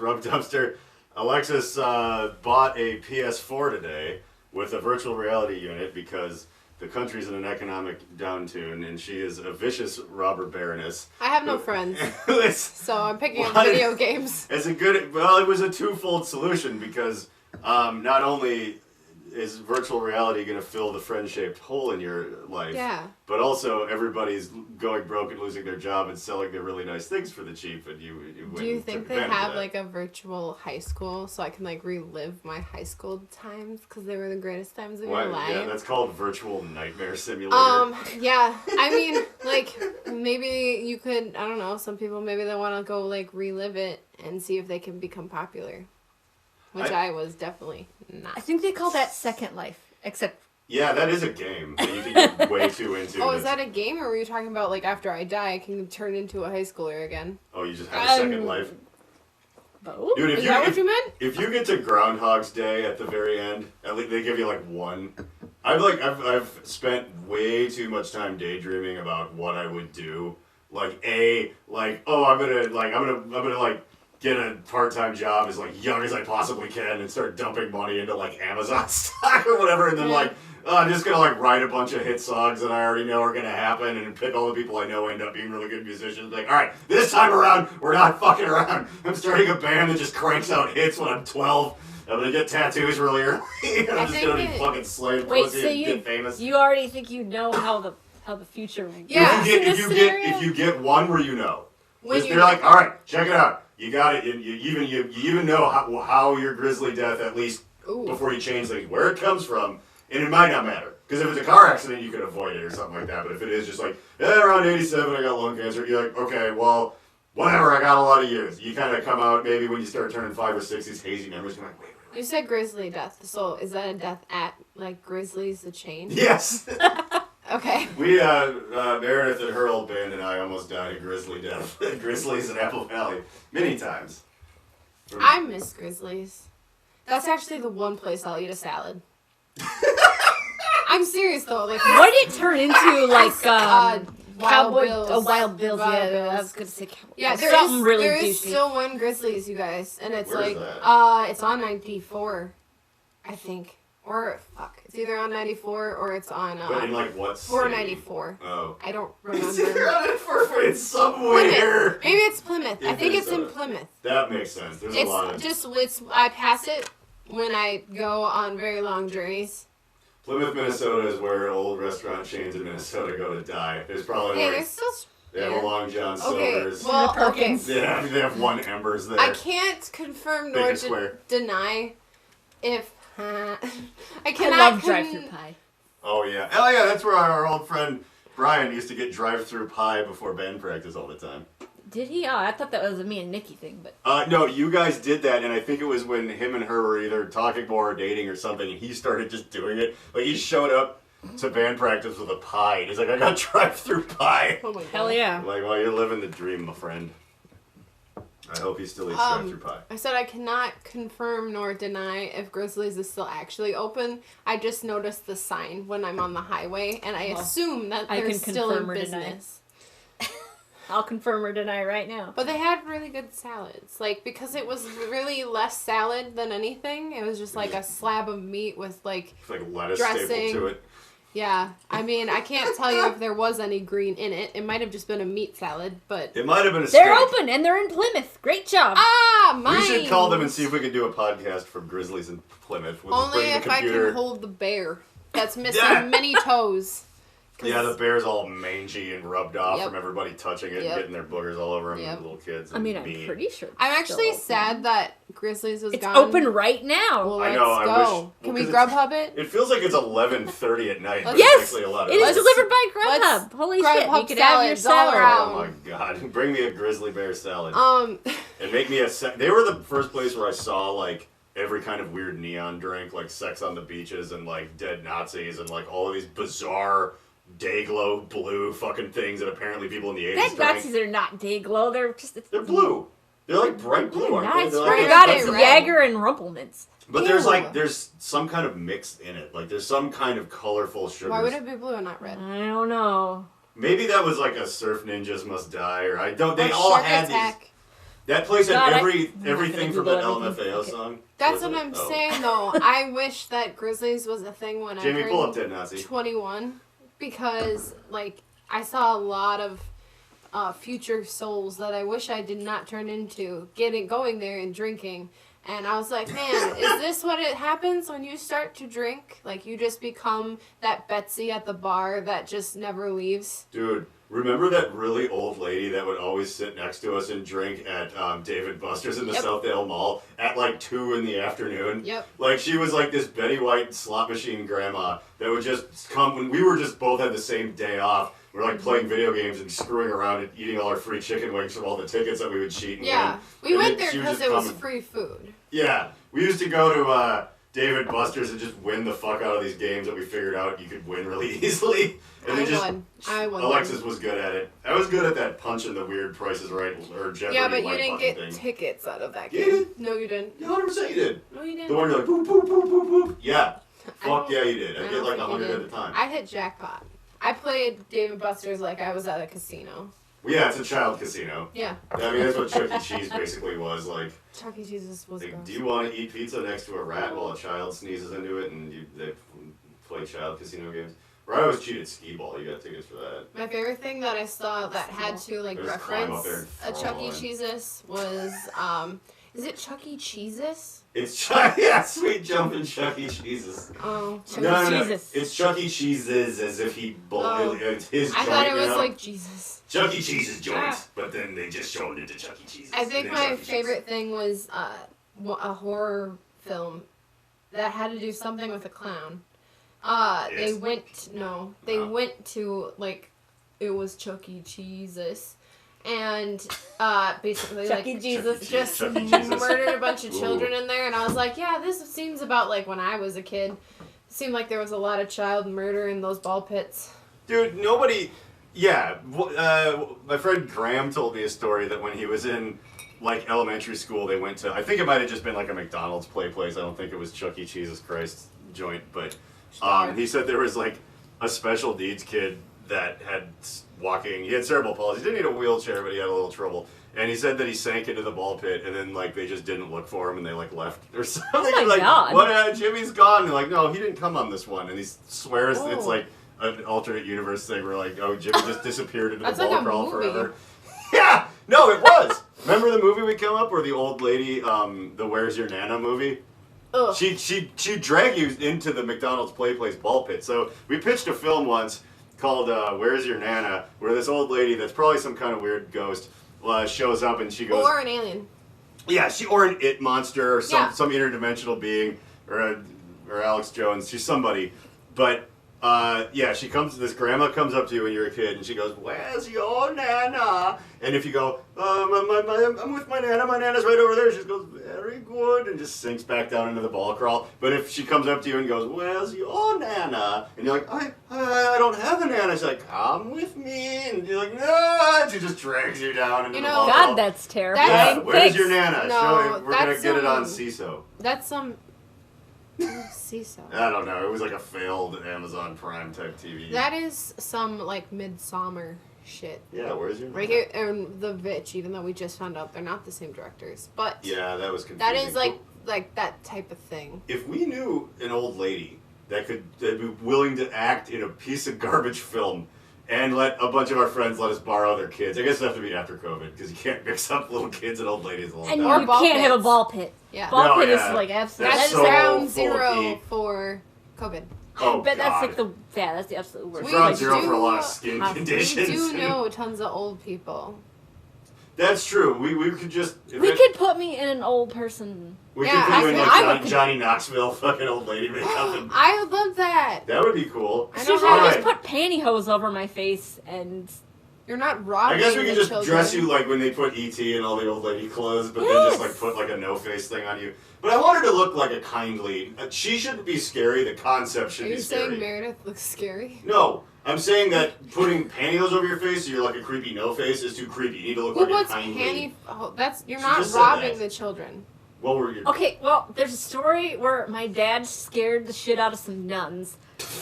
RUM Dumpster. Alexis bought a PS4 today with a virtual reality unit because the country's in an economic downturn, and she is a vicious robber baroness. I have no friends, so I'm picking up video games. It's a good. Well, it was a twofold solution because not only is virtual reality going to fill the friend-shaped hole in your life, but also everybody's going broke and losing their job and selling their really nice things for the cheap, and you do you think they have like a virtual high school so I can like relive my high school times because they were the greatest times of your life? Yeah, that's called virtual nightmare simulator. Yeah, I mean, like maybe you could. I don't know. Some people maybe they want to go like relive it and see if they can become popular. Which I was definitely not. I think they call that Second Life, except... Yeah, that is a game that you can get way too into. Oh, is that a game, or were you talking about, like, after I die, I can turn into a high schooler again? Oh, you just have a second life? Both? Dude, is that what you meant? If you get to Groundhog's Day at the very end, at least they give you, like, one. I've spent way too much time daydreaming about what I would do. I'm gonna get a part-time job as like young as I possibly can and start dumping money into like Amazon stock or whatever, and then I'm just gonna like write a bunch of hit songs that I already know are gonna happen and pick all the people I know end up being really good musicians. Like, all right, this time around we're not fucking around. I'm starting a band that just cranks out hits when I'm 12. I'm gonna get tattoos really early. I'm just gonna be fucking slaying pussy and get famous. You already think you know how the future will be. Yeah. If you get one where you know. They're like, all right, check it out. You got it. You even know how your grisly death, at least before you change things, where it comes from, and it might not matter. Because if it's a car accident, you could avoid it or something like that. But if it is just like, around 87, I got lung cancer, you're like, okay, well, whatever, I got a lot of years. You kind of come out maybe when you start turning 5 or 6, these hazy memories. You're like, wait. You said grisly death, so is that a death at, like, Grizzlies the Chain? Yes. Okay. We, Meredith and her old band and I almost died a grisly death at Grizzlies in Apple Valley many times. I miss Grizzlies. That's actually the one place I'll eat a salad. I'm serious though. Like, what did it turn into? Like Wild Bills. Wild Bills. Wild Bills. I was gonna say. Yeah, there is still one Grizzlies, you guys, and it's Where's like that? it's on 94, I think. Or, it's either on 94 or it's on, but in, like, what city? 494. Oh. I don't remember. It's somewhere. Maybe it's Plymouth. I think it's in Plymouth. That makes sense. There's a lot of... I pass it when I go on very long journeys. Plymouth, Minnesota is where old restaurant chains in Minnesota go to die. There's probably they have a Long John Silver's. Well, okay. They have one Embers there. I can't confirm nor deny if... I love drive-through pie. Oh yeah, that's where our old friend Brian used to get drive-through pie before band practice all the time. Did he? Oh, I thought that was a me and Nikki thing, but... No, you guys did that, and I think it was when him and her were either talking more or dating or something, and he started just doing it. Like, he showed up to band practice with a pie, and he's like, I got drive-through pie. Oh my God. Hell yeah. Like, well, you're living the dream, my friend. I hope he still eats drive-through pie. I said I cannot confirm nor deny if Grizzlies is still actually open. I just noticed the sign when I'm on the highway, and I assume that they're still in business. I'll confirm or deny right now. But they had really good salads. Like, because it was really less salad than anything. It was just like a slab of meat with like lettuce dressing. stapled to it. Yeah. I mean, I can't tell you if there was any green in it. It might have just been a meat salad, but... It might have been a steak. They're open, and they're in Plymouth. Great job. Mine! We should call them and see if we can do a podcast from Grizzlies in Plymouth. We'll only if I can hold the bear that's missing many toes. Yeah, the bear's all mangy and rubbed off from everybody touching it and getting their boogers all over them, little kids. I mean, I'm pretty sure. I'm actually sad that Grizzlies was it's gone. It's open right now. Well, let's go. Can we Grubhub it? It feels like it's 11:30 at night. But yes, it's actually a lot of it is delivered by Grubhub. Holy shit, you could have your salad. Oh my God, bring me a grizzly bear salad. And make me a. They were the first place where I saw like every kind of weird neon drink, like Sex on the Beaches and like Dead Nazis and like all of these bizarre Dayglow blue fucking things that apparently people in the 80s drank. Nazis are not Dayglow, they're blue. They're like bright blue, aren't they? Nice. You got it, Jaeger and Rumpelmintz. But there's some kind of mix in it. Like there's some kind of colorful sugars. Why would it be blue and not red? I don't know. Maybe that was like a Surf Ninjas Must Die, or I don't. They all had these. That place had God, everything from that LMFAO song. That's what I'm saying, though. I wish that Grizzlies was a thing when Jamie, I pull up turned Dead Nazi. 21, because like I saw a lot of future souls that I wish I did not turn into going there and drinking. And I was like, man, is this what it happens when you start to drink? Like, you just become that Betsy at the bar that just never leaves? Dude, remember that really old lady that would always sit next to us and drink at David Buster's in the Southdale Mall at like 2 in the afternoon? Yep. Like, she was like this Betty White slot machine grandma that would just come when we were just both had the same day off. We were like playing video games and screwing around and eating all our free chicken wings from all the tickets that we would cheat and yeah. win. We went there because it was free food. Yeah. We used to go to David Buster's and just win the fuck out of these games that we figured out you could win really easily. And I won. Alexis was good at it. I was good at that punching the weird Prices Right or Jeopardy. Yeah, but you didn't get thing. tickets out of that You game. did? No, you didn't. 100% you did. No, you didn't. The one you're like, boop, boop, boop, boop, boop. Yeah. Fuck yeah, you did. I don't get like think you 100 did. at a time. I hit jackpot. I played David Buster's like I was at a casino. Well, yeah, it's a child casino. Yeah. I mean, that's what Chuck-E-Cheese basically was. Like, Chuck-E-Cheesus was gross. do you want to eat pizza next to a rat while a child sneezes into it and they play child casino games? Or I always cheated skee-ball. You got tickets for that. My favorite thing that I saw that had to like Just climb up there reference and a throw Chuck-E-Cheesus was is it Chuck-E-Cheesus? It's sweet jumping Chuck-E-Cheesus. Oh, No. It's Chuck-E-Cheese's as if it's his joint. I thought it was now. like Jesus. Chuck-E-Cheese's joints, but then they just showed it to Chuck-E-Cheese's. I think my favorite thing was a horror film that had to do something with a clown. They went to like it was Chuck-E-Cheesus. And basically Chuck-E-Cheesus just murdered a bunch of children in there, and I was like, yeah, this seems about like when I was a kid. It seemed like there was a lot of child murder in those ball pits. Dude, nobody. Yeah, my friend Graham told me a story that when he was in like elementary school, they went to. I think it might have just been like a McDonald's play place. I don't think it was Chuck-E-Cheese's Christ joint, but he said there was like a special needs kid that had walking. He had cerebral palsy. He didn't need a wheelchair, but he had a little trouble. And he said that he sank into the ball pit, and then like they just didn't look for him, and they like left or something. Oh my like, God. What? Jimmy's gone. And they're like, no, he didn't come on this one. And he swears Oh. it's like an alternate universe thing where like, oh, Jimmy just disappeared into That's the ball like a crawl movie. forever. Yeah. No, it was. Remember the movie we come up where the old lady, the Where's Your Nana movie? Ugh. She dragged you into the McDonald's play place ball pit. So we pitched a film once called Where's Your Nana, where this old lady that's probably some kind of weird ghost shows up and she goes, Or an alien. yeah, or an it monster or Yeah. some interdimensional being or Alex Jones. She's somebody, but she comes. This grandma comes up to you when you're a kid and she goes, "Where's your nana?" And if you go, I'm with my nana. My nana's right over there. She goes, "Very good," and just sinks back down into the ball crawl. But if she comes up to you and goes, "Where's your nana?" and you're like, I don't have a nana. She's like, "Come with me," and you're like, "No," and she just drags you down into the ball crawl. God, that's terrifying. Yeah, where's your nana? No, Show it. We're gonna that's get it on some- CISO. That's some CISO. I don't know. It was like a failed Amazon Prime type TV. That is some like Midsummer shit. Yeah, where's your Right here, and The Vitch, even though we just found out they're not the same directors. But Yeah, that was confusing. that is like that type of thing. If we knew an old lady that'd be willing to act in a piece of garbage film and let a bunch of our friends let us borrow their kids, I guess it'd have to be after COVID because you can't mix up little kids and old ladies all the And time. you ball can't have a pits. ball pit. Yeah. Ball No, pit yeah. is like absolutely. That's so ground full of zero pee. for COVID. Oh, But that's God. like that's the absolute worst. It's ground We zero do- for a lot of skin we conditions. We do know tons of old people. That's true. We could just... We could put me in an old person. We Yeah, could put you in I like would- Johnny Knoxville fucking old lady makeup. And I would love that. that would be cool. I know Seriously, how I Alright. just put pantyhose over my face and You're not robbing I guess we the could just children. dress you like when they put E.T. and all the old lady clothes, but then just like put like a no-face thing on you. But I want her to look like a kindly... she shouldn't be scary, the concept should Are be you scary. saying Meredith looks scary? No, I'm saying that putting pantyhose over your face so you're like a creepy no-face is too creepy. You need to look Well, like what's a kindly... panty? Oh, that's you're She not just said robbing that. the children. What were your... Okay, well, there's a story where my dad scared the shit out of some nuns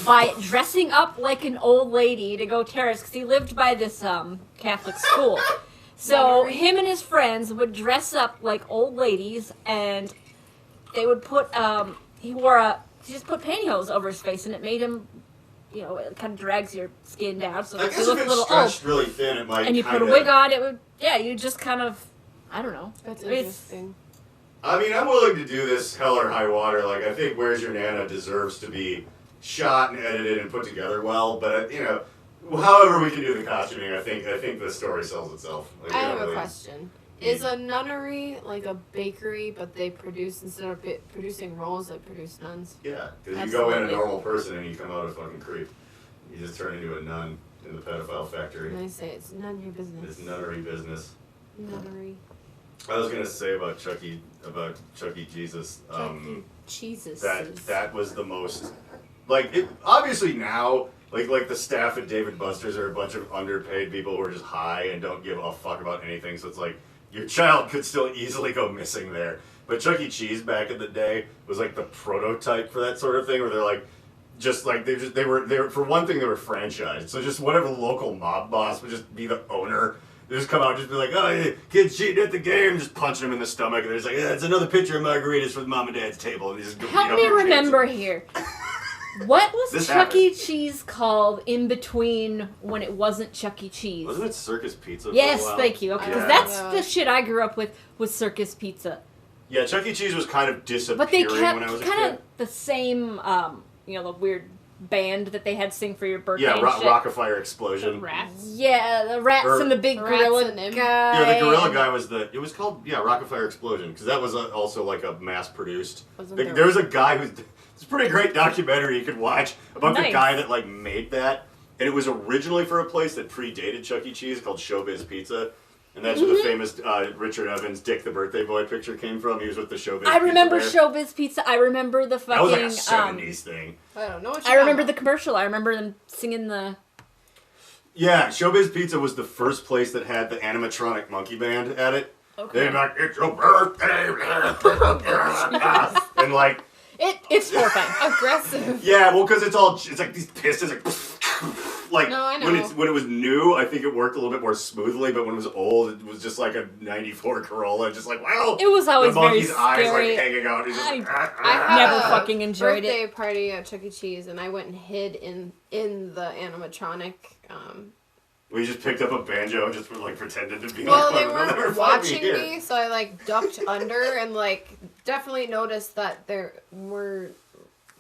by dressing up like an old lady to go terrorist because he lived by this Catholic school. So Nunnery? him and his friends would dress up like old ladies, and they would put he just put pantyhose over his face, and it made him, it kind of drags your skin down, so I you guess look if a it's little stretched old. really thin, it might. And you put a wig on, it would you just kind of, I don't know. That's It's- interesting. I mean, I'm willing to do this hell or high water. Like, I think Where's Your Nana deserves to be shot and edited and put together well. But however we can do the costuming, I think the story sells itself. Like, I have a really- question. Is a nunnery like a bakery, but they produce, instead of producing rolls, they produce nuns? Yeah, because you go in a Absolutely. normal person and you come out a fucking creep. You just turn into a nun in the pedophile factory. And I say it's none of your business. It's nunnery business. Nunnery. I was gonna say about Chuck-E-Cheesus. Jesus. That was the most, like, it obviously now, like the staff at Dave & Buster's are a bunch of underpaid people who are just high and don't give a fuck about anything. So it's like your child could still easily go missing there. But Chuck E. Cheese back in the day was like the prototype for that sort of thing, where they're like, just like they were for one thing, they were franchised. So just whatever local mob boss would just be the owner. They just come out and just be like, oh, yeah, kid's cheating at the game, just punching him in the stomach. And they're just like, yeah, it's another pitcher of margaritas for the mom and dad's table. And they just go Help beat up me their kids. remember here. What was This Chuck E. Cheese called in between when it wasn't Chuck E. Cheese? Wasn't it Circus Pizza? For Yes, a while? thank you. Okay, because Yeah. that's the shit I grew up with was Circus Pizza. Yeah, Chuck E. Cheese was kind of disappearing But they kept when I was a kind kid. of the same, the weird band that they had sing for your birthday. Yeah, and shit. Rockafire Explosion. Rats. Yeah, the rats Or- and the big The rats gorilla and him. guy. Yeah, the gorilla guy was it was called, Rockafire Explosion, because that was also like a mass-produced. Wasn't There was a guy it's a pretty great documentary you could watch about the Nice. guy that like made that, and it was originally for a place that predated Chuck E. Cheese called Showbiz Pizza. And that's where the famous Richard Evans, Dick the Birthday Boy picture came from. He was with the Showbiz I remember Pizza Bear. Showbiz Pizza. I remember the fucking. That was like a 70s thing. I don't know what I remember the commercial. I remember them singing the. Yeah, Showbiz Pizza was the first place that had the animatronic monkey band at it. Okay. They're like, it's your birthday. And like, It's horrifying. aggressive. yeah, well, because it's like these pistons, like No, I know. when it was new, I think it worked a little bit more smoothly. But when it was old, it was just like a '94 Corolla, just like It was always the monkey's very eyes scary. like hanging out. He's just I- like, I had Never a fucking enjoyed birthday party at Chuck E. Cheese, and I went and hid in the animatronic. We just picked up a banjo and just like pretended to be. Well, like, they "Well, they'll never weren't find watching here." me, so I like ducked under and like definitely noticed that there were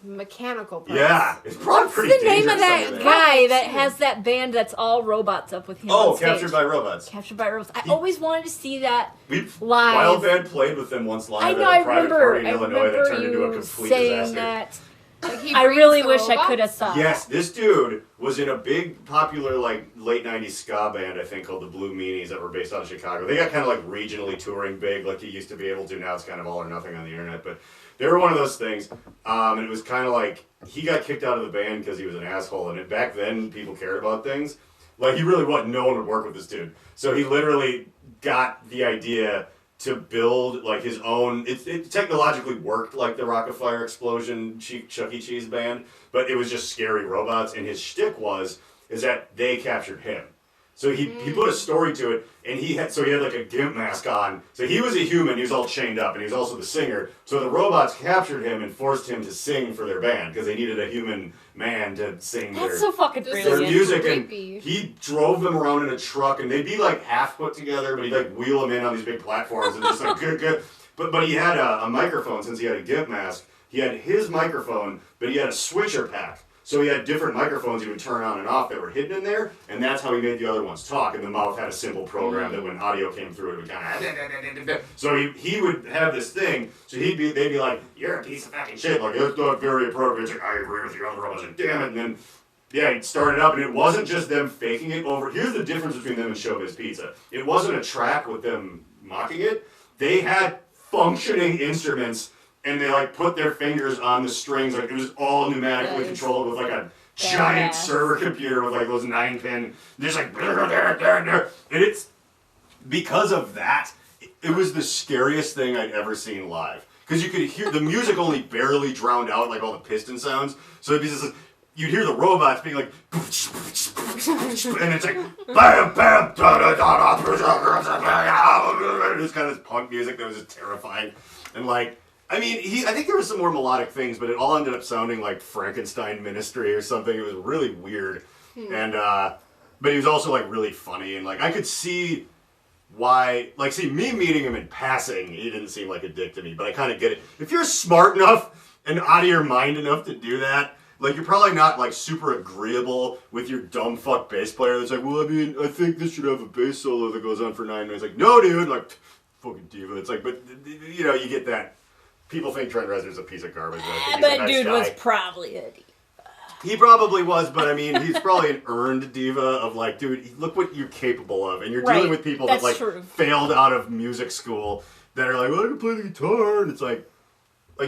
mechanical parts. Yeah, it's probably What's pretty the name of dangerous that over there. guy that has that band that's all robots up with him? Oh, on stage? Captured by Robots. Captured by Robots. I always wanted to see that. We Live. Wild Band played with them once live I know. at I a private remember. party in I Illinois that remember turned into a you complete saying disaster. that. Like, he I breeds really the wish I robots? could have saw. Yes, this dude was in a big, popular, like, late 90s ska band, I think, called the Blue Meanies that were based out of Chicago. They got kind of, like, regionally touring big, like you used to be able to. Now it's kind of all or nothing on the internet. But they were one of those things. And it was kind of like, he got kicked out of the band because he was an asshole. And back then, people cared about things. Like, he really wasn't. No one would work with this dude. So he literally got the idea to build like his own. It technologically worked like the Rockafire Explosion Chuck E. Cheese band, but it was just scary robots. And his shtick was that they captured him. So he put a story to it, and he had like a gimp mask on. So he was a human. He was all chained up, and he was also the singer. So the robots captured him and forced him to sing for their band because they needed a human man to sing That's so fucking This is their brilliant. music. creepy. And he drove them around in a truck, and they'd be like half put together, but he'd like wheel them in on these big platforms and just like good. But he had a microphone since he had a gimp mask. He had his microphone, but he had a switcher pack. So he had different microphones he would turn on and off that were hidden in there, and that's how he made the other ones talk. And the mouth had a simple program that when audio came through, it would kind of. So he would have this thing. So they'd be like, "You're a piece of fucking shit." Like, it's not very appropriate. It's like, I agree with you on the robots. Like, damn it. And then, yeah, he'd start it up, and it wasn't just them faking it over. Here's the difference between them and Showbiz Pizza. It wasn't a track with them mocking it. They had functioning instruments. And they like put their fingers on the strings, like it was all pneumatically controlled with like a giant server computer with like those 9-pin, just like, and it's because of that, it was the scariest thing I'd ever seen live. Because you could hear the music only barely drowned out like all the piston sounds, so it'd be just like, you'd hear the robots being like, and it's like, bam, bam, da da da da. It was kind of this punk music that was just terrifying, and like. I mean, I think there were some more melodic things, but it all ended up sounding like Frankenstein Ministry or something. It was really weird. And, but he was also, like, really funny. And, like, I could see why, like, see, me meeting him in passing, he didn't seem like a dick to me, but I kind of get it. If you're smart enough and out of your mind enough to do that, like, you're probably not, like, super agreeable with your dumb fuck bass player that's like, well, I mean, I think this should have a bass solo that goes on for 9 minutes. Like, no, dude, like, fucking diva. It's like, but, you know, you get that. People think Trent Reznor's a piece of garbage. But nice dude guy. Was probably a diva. He probably was, but I mean, he's probably an earned diva of like, dude, look what you're capable of. And you're dealing with people that like failed out of music school that are like, well, I can play the guitar. And it's like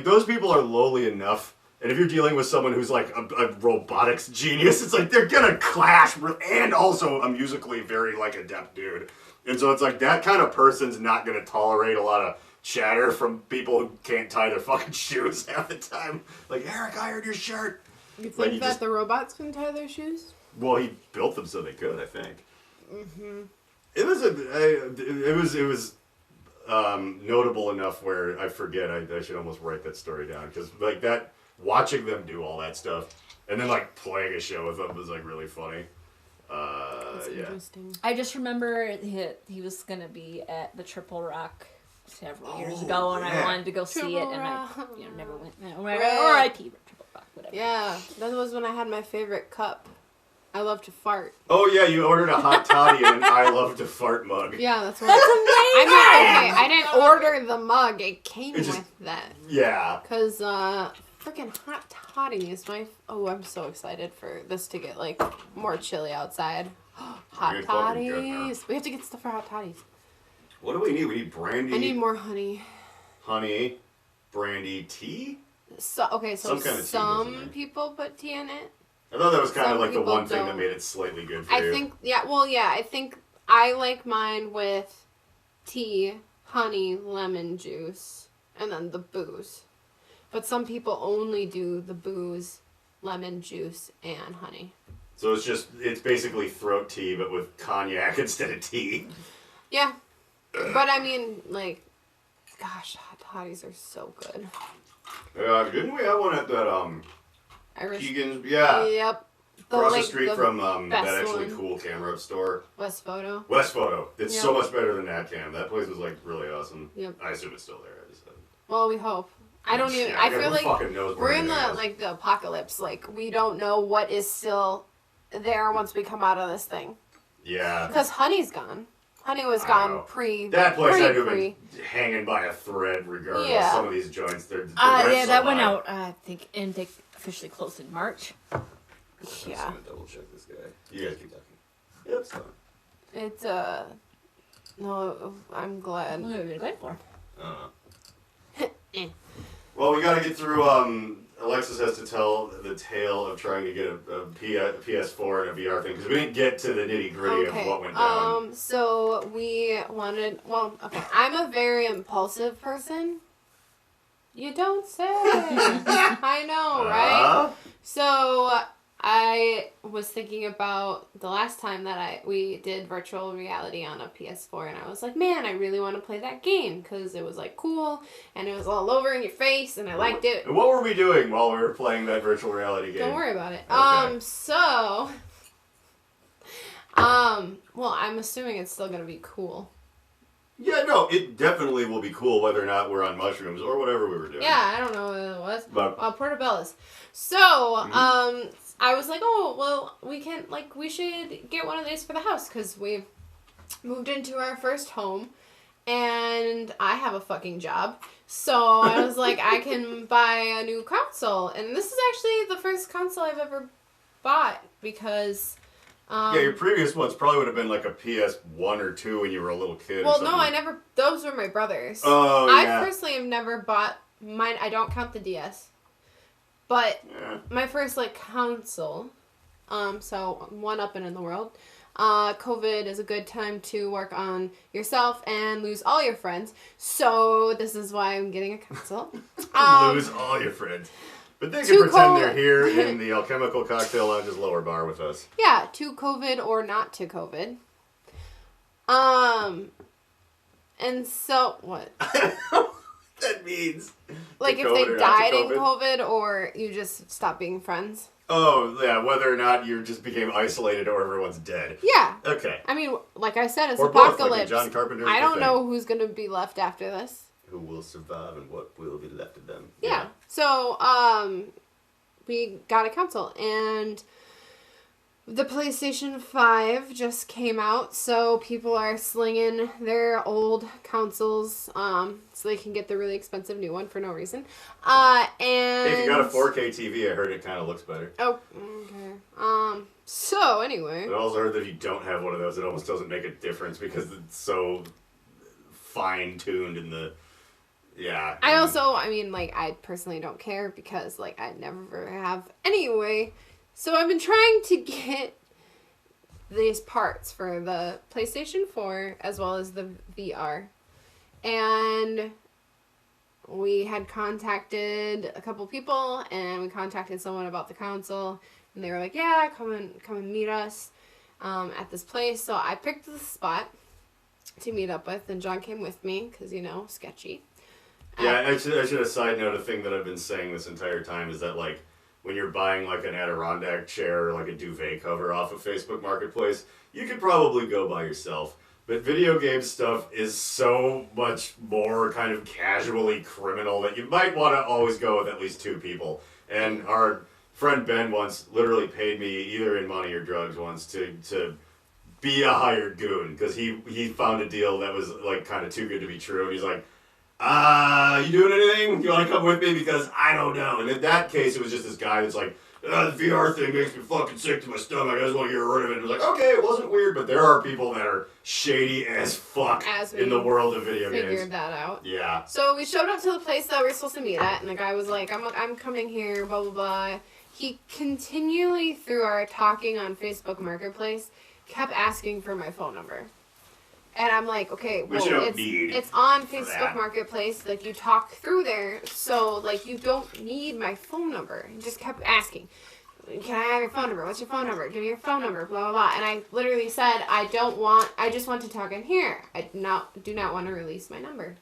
those people are lowly enough. And if you're dealing with someone who's like a robotics genius, it's like they're gonna clash and also a musically very like adept dude. And so it's like that kind of person's not gonna tolerate a lot of chatter from people who can't tie their fucking shoes half the time. Like, Eric, I heard your shirt. You think that the robots can tie their shoes? Well, he built them so they could, I think. Mm-hmm. It was notable enough where I forget. I should almost write that story down because like that, watching them do all that stuff and then like playing a show with them was like really funny. That's interesting. I just remember he was gonna be at the Triple Rock several years ago, and I wanted to go see it, and I never went. R.I.P. Triple Rock, whatever. Yeah, that was when I had my favorite cup. I love to fart. Oh yeah, you ordered a hot toddy and an I love to fart mug. Yeah, that's what. That's amazing. I didn't order the mug. It came with that. Yeah. Cause freaking hot toddy is my. Oh, I'm so excited for this to get like more chilly outside. Hot toddies. We have to get stuff for hot toddies. What do we need? We need brandy. I need more honey. Honey, brandy, tea? So some people put tea in it. I thought that was kind of like the one thing that made it slightly good for you. I think I like mine with tea, honey, lemon juice, and then the booze. But some people only do the booze, lemon juice, and honey. So it's basically throat tea, but with cognac instead of tea. Yeah. But I mean, like, gosh, hot toddies are so good. Didn't we have one at that, Irish? Keegan's? Yeah. Yep. Across the street from that actually cool camera store. West Photo. West Photo. It's so much better than Natcam. That place was, like, really awesome. Yep. I assume it's still there. I just Well, we hope. I don't even. I feel like we're in the apocalypse. Like, we don't know what is still there once we come out of this thing. Yeah. Because honey's gone. Honey was gone pre. That place had to have been hanging by a thread, regardless. Yeah. Some of these joints, they're that went out. I think, and they officially closed in March. Yeah. I'm just gonna double check this guy. You guys keep talking. Yep, it's fine. It's no, I'm glad. What are we waiting for? Well, we got to get through. Alexis has to tell the tale of trying to get a PS4 and a VR thing because we didn't get to the nitty gritty of what went down. So we wanted. Well, okay. I'm a very impulsive person. You don't say. I know, right? So I was thinking about the last time that we did virtual reality on a PS4, and I was like, man, I really want to play that game because it was like cool and it was all over in your face, and I liked it. And what were we doing while we were playing that virtual reality game? Don't worry about it. Okay. Well, I'm assuming it's still gonna be cool. Yeah, no, it definitely will be cool whether or not we're on mushrooms or whatever we were doing. Yeah, I don't know what it was. But Portobello's. So, I was like, oh, well, we should get one of these for the house because we've moved into our first home and I have a fucking job. So I was like, I can buy a new console. And this is actually the first console I've ever bought because... yeah, your previous ones probably would have been like a PS1 or 2 when you were a little kid. Well, no, those were my brothers. Oh, yeah. I personally have never bought mine. I don't count the DS. But my first, console, so one up and in the world, COVID is a good time to work on yourself and lose all your friends. So this is why I'm getting a console. Lose all your friends. But they To can pretend co- they're here in the Alchemical Cocktail Lounge's lower bar with us. Yeah, to COVID or not to COVID. And so, what? That means. Like if they died in COVID or you just stopped being friends? Oh, yeah, whether or not you just became isolated or everyone's dead. Yeah. Okay. I mean, like I said, it's Or both, apocalypse. like John Carpenter's I The don't Thing. know who's going to be left after this. Who will survive and what will be left of them. Yeah. So, we got a console and the PlayStation 5 just came out, so people are slinging their old consoles so they can get the really expensive new one for no reason. And Hey, if you got a 4K TV, I heard it kind of looks better. Oh, okay. So anyway. I also heard that if you don't have one of those, it almost doesn't make a difference because it's so fine-tuned in the... Yeah. I mean, like, I personally don't care because, like, I never have anyway. So I've been trying to get these parts for the PlayStation 4 as well as the VR. And we had contacted a couple people and we contacted someone about the console. And they were like, yeah, come and meet us at this place. So I picked the spot to meet up with, and John came with me because, you know, sketchy. Yeah, I should side note, a thing that I've been saying this entire time is that, like, when you're buying, like, an Adirondack chair or, like, a duvet cover off of Facebook Marketplace, you could probably go by yourself. But video game stuff is so much more kind of casually criminal that you might want to always go with at least two people. And our friend Ben once literally paid me either in money or drugs once to be a hired goon, because he found a deal that was, like, kind of too good to be true. And he's like, you doing anything? You want to come with me? Because I don't know. And in that case, it was just this guy that's like, the VR thing makes me fucking sick to my stomach. I just want to get rid of it. And it was like, okay, it wasn't weird, but there are people that are shady as fuck in the world of video games. Figured that out. Yeah. So we showed up to the place that we were supposed to meet at, and the guy was like, I'm coming here, blah, blah, blah. He continually, through our talking on Facebook Marketplace, kept asking for my phone number. And I'm like, okay, well, it's on Facebook Marketplace. Like, you talk through there, so, like, you don't need my phone number. He just kept asking, can I have your phone number? What's your phone number? Give me your phone number, blah, blah, blah. And I literally said, I just want to talk in here. I do not want to release my number.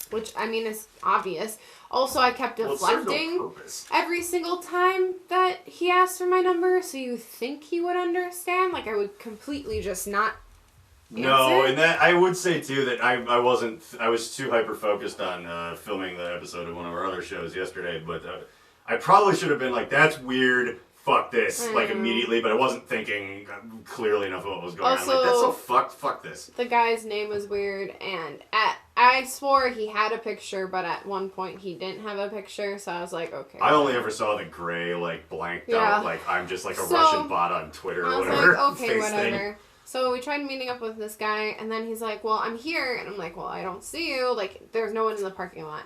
Which, I mean, is obvious. Also, I kept deflecting every single time that he asked for my number, so you think he would understand? Like, I would completely just not No, and that I would say too that I was too hyper focused on filming the episode of one of our other shows yesterday, but I probably should have been like, that's weird, fuck this, like immediately, but I wasn't thinking clearly enough of what was going on. Like, that's so fuck this. The guy's name was weird, and I swore he had a picture, but at one point he didn't have a picture, so I was like, okay. I only ever saw the gray, like, blanked out, like, I'm just like a Russian bot on Twitter or whatever. I was like, okay, whatever. Thing. So we tried meeting up with this guy, and then he's like, well, I'm here. And I'm like, well, I don't see you. Like, there's no one in the parking lot.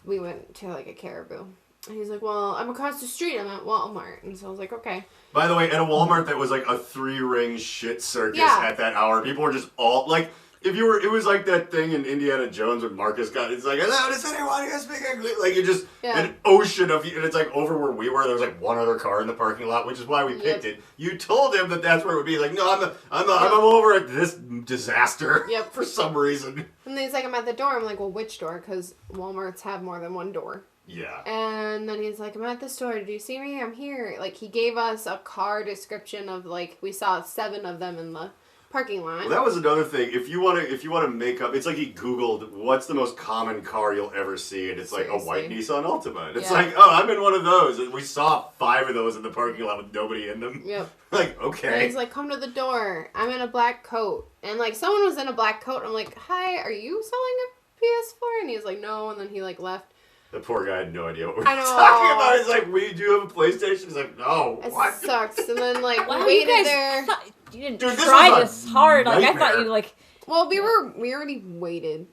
We went to, like, a Caribou. And he's like, well, I'm across the street. I'm at Walmart. And so I was like, okay. By the way, at a Walmart that was, like, a 3-ring shit circus at that hour. People were just all, like... it was like that thing in Indiana Jones when Marcus got, it's like, hello, does anyone here speak English? Like, you just, an ocean of, and it's like over where we were, there was like one other car in the parking lot, which is why we picked it. You told him that that's where it would be. Like, no, I'm over at this disaster for some reason. And then he's like, I'm at the door. I'm like, well, which door? Because Walmarts have more than one door. Yeah. And then he's like, I'm at this store. Do you see me? I'm here. Like, he gave us a car description of, like, we saw 7 of them in the parking lot. Well, that was another thing. If you want to make up, it's like he Googled what's the most common car you'll ever see, and it's like a white Nissan Altima. And it's like, oh, I'm in one of those. And we saw 5 of those in the parking lot with nobody in them. Yep. Like, okay. And he's like, come to the door. I'm in a black coat. And like someone was in a black coat. I'm like, hi, are you selling a PS4? And he's like, no. And then he like left. The poor guy had no idea what we were talking about. He's like, we do have a PlayStation. He's like, no. It what? sucks. And then like wow, we waited there. You didn't try this hard. Like, I thought you like. Well, we already waited.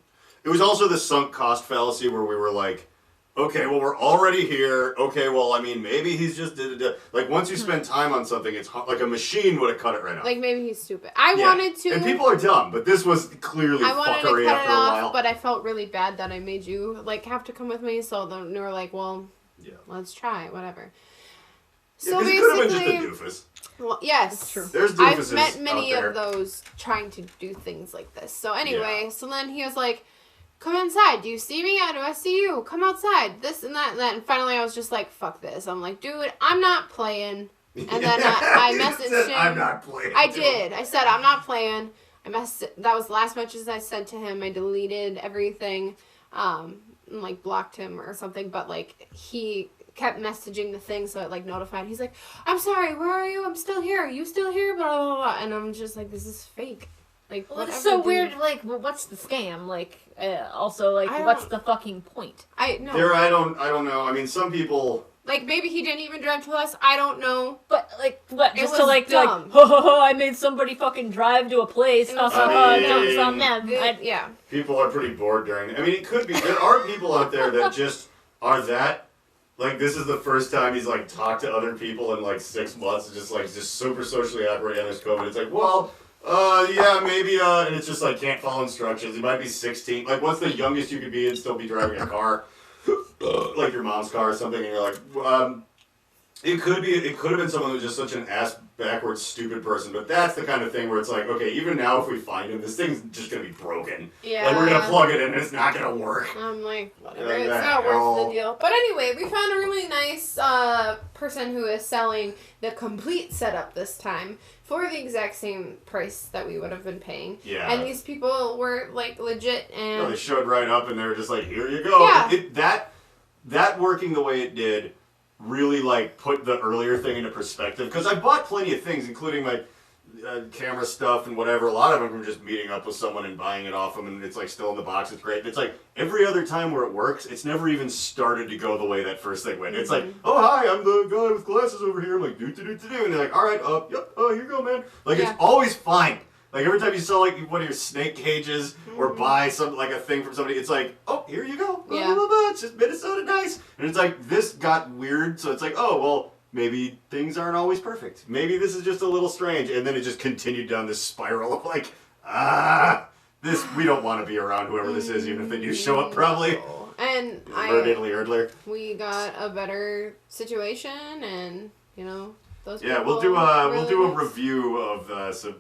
It was also the sunk cost fallacy where we were like, okay, well, we're already here. Okay, well, I mean, maybe he's just like once you spend time on something, it's like a machine would have cut it right off. Like maybe he's stupid. I wanted to. And people are dumb, but this was clearly fuckery after a while. But I felt really bad that I made you like have to come with me. So then we were like, well, Yeah. Let's try, whatever. Yeah, So 'cause it could have basically, been just a doofus. well, yes, That's true. There's I've doofuses met many out there. of those trying to do things like this. So anyway, so then he was like, "Come inside. Do you see me? Do I see you? Come outside." This and that and that. And finally, I was just like, "Fuck this." I'm like, "Dude, I'm not playing." And then I You messaged said, him. I'm not playing. I too. did. I said, "I'm not playing." That was the last messages I sent to him. I deleted everything, and, like blocked him or something. But like he kept messaging the thing, so it like notified. He's like, "I'm sorry. Where are you? I'm still here. Are you still here?" Blah blah blah. And I'm just like, "This is fake." Like, Well, whatever. it's so dude. weird. Like, well, what's the scam? Like, also, like, I what's don't- the fucking point? I no. I don't know. I mean, some people. Like maybe he didn't even drive to us. I don't know. But like, what? It Just was to like, dumb. ho ho ho! I made somebody fucking drive to a place. It was I mean, Don't stop them. Yeah. People are pretty bored during. I mean, it could be. There are people out there that just are that. Like, this is the first time he's like talked to other people in like 6 months. Just super socially awkward and there's COVID. It's like, well, yeah, maybe. And it's just like can't follow instructions. He might be 16. Like, what's the youngest you could be and still be driving a car, like your mom's car or something? And you're like, it could have been someone who's just such an ass backwards stupid person, but that's the kind of thing where it's like, okay, even now if we find him, this thing's just gonna be broken. Yeah. Like we're gonna plug it in and it's not gonna work. I'm like, whatever, Like it's that. not worth Oh. the deal. But anyway, we found a really nice person who is selling the complete setup this time for the exact same price that we would have been paying. Yeah. And these people were like legit and No, they showed right up and they were just like, here you go. Yeah. That working the way it did really like put the earlier thing into perspective, because I bought plenty of things, including like camera stuff and whatever. A lot of them from just meeting up with someone and buying it off them, and it's like still in the box. It's great. It's like every other time where it works, it's never even started to go the way that first thing went. It's like, oh hi, I'm the guy with glasses over here. I'm like do, and they're like, all right, yep, oh here you go, man. Like Yeah. it's always fine. Like every time you sell like one of your snake cages or buy some like a thing from somebody, it's like, oh, here you go. Blah, Yeah. blah, blah, blah. It's just Minnesota nice. And it's like this got weird, so it's like, oh well, maybe things aren't always perfect. Maybe this is just a little strange, and then it just continued down this spiral of like, this we don't want to be around whoever this is, even if they do show up probably. And Erdler. we got a better situation, and you know those. Yeah, people we'll do a nice. review of some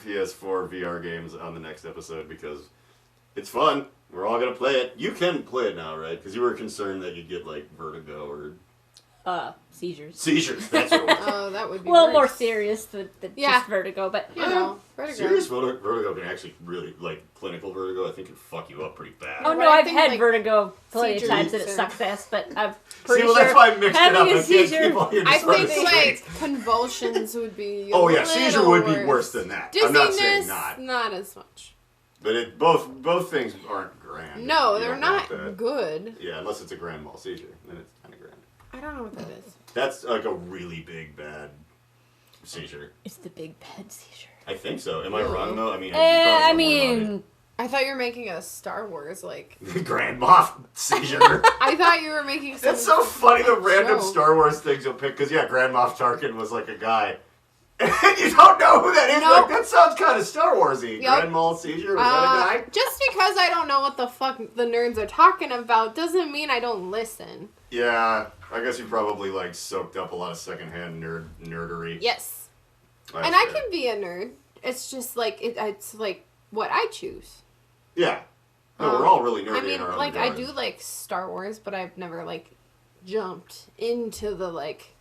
PS4 VR games on the next episode because it's fun. We're all gonna play it. You can play it now, right? Because you were concerned that you'd get like vertigo or Seizures. seizures. That's what it was. Oh, that would be Well, worse. more serious than Yeah. just vertigo, but You know, vertigo. Serious vertigo can actually really, like, clinical vertigo, I think can fuck you up pretty bad. Oh But no, I I've think, had like, vertigo plenty of seizures times and it are- sucks ass, but I'm See, pretty well, sure that's why I mixed it having up. a I can't seizure. keep all your I disorders think straight. like convulsions would be. Oh a yeah, seizure little would be worse than that. I'm not saying Dizziness, not, as much. but both things aren't grand. No, You they're don't not want that. good. Yeah, unless it's a grand mal seizure, then it's kind of grand. I don't know what that is. That's like a really big bad seizure. It's the big bad seizure. I think so. Am I Ooh. wrong though? I mean, I you mean, I thought you were making a Star Wars like. probably grand moff seizure. I thought you were making. Some That's so funny, the random show. Star Wars things you'll pick, because, yeah, Grand Moff Tarkin was, like, a guy. And you don't know who that is. Nope. Like, that sounds kind of Star Wars-y. Yep. Grand Mal Seizure, was that a guy? Just because I don't know what the fuck the nerds are talking about doesn't mean I don't listen. Yeah, I guess you probably, like, soaked up a lot of secondhand nerdery. Yes. That's And I fair. can be a nerd. It's just like it's like what I choose. Yeah. No, we're all really nerdy I mean, in our own like I ways. do like Star Wars, but I've never like jumped into the like.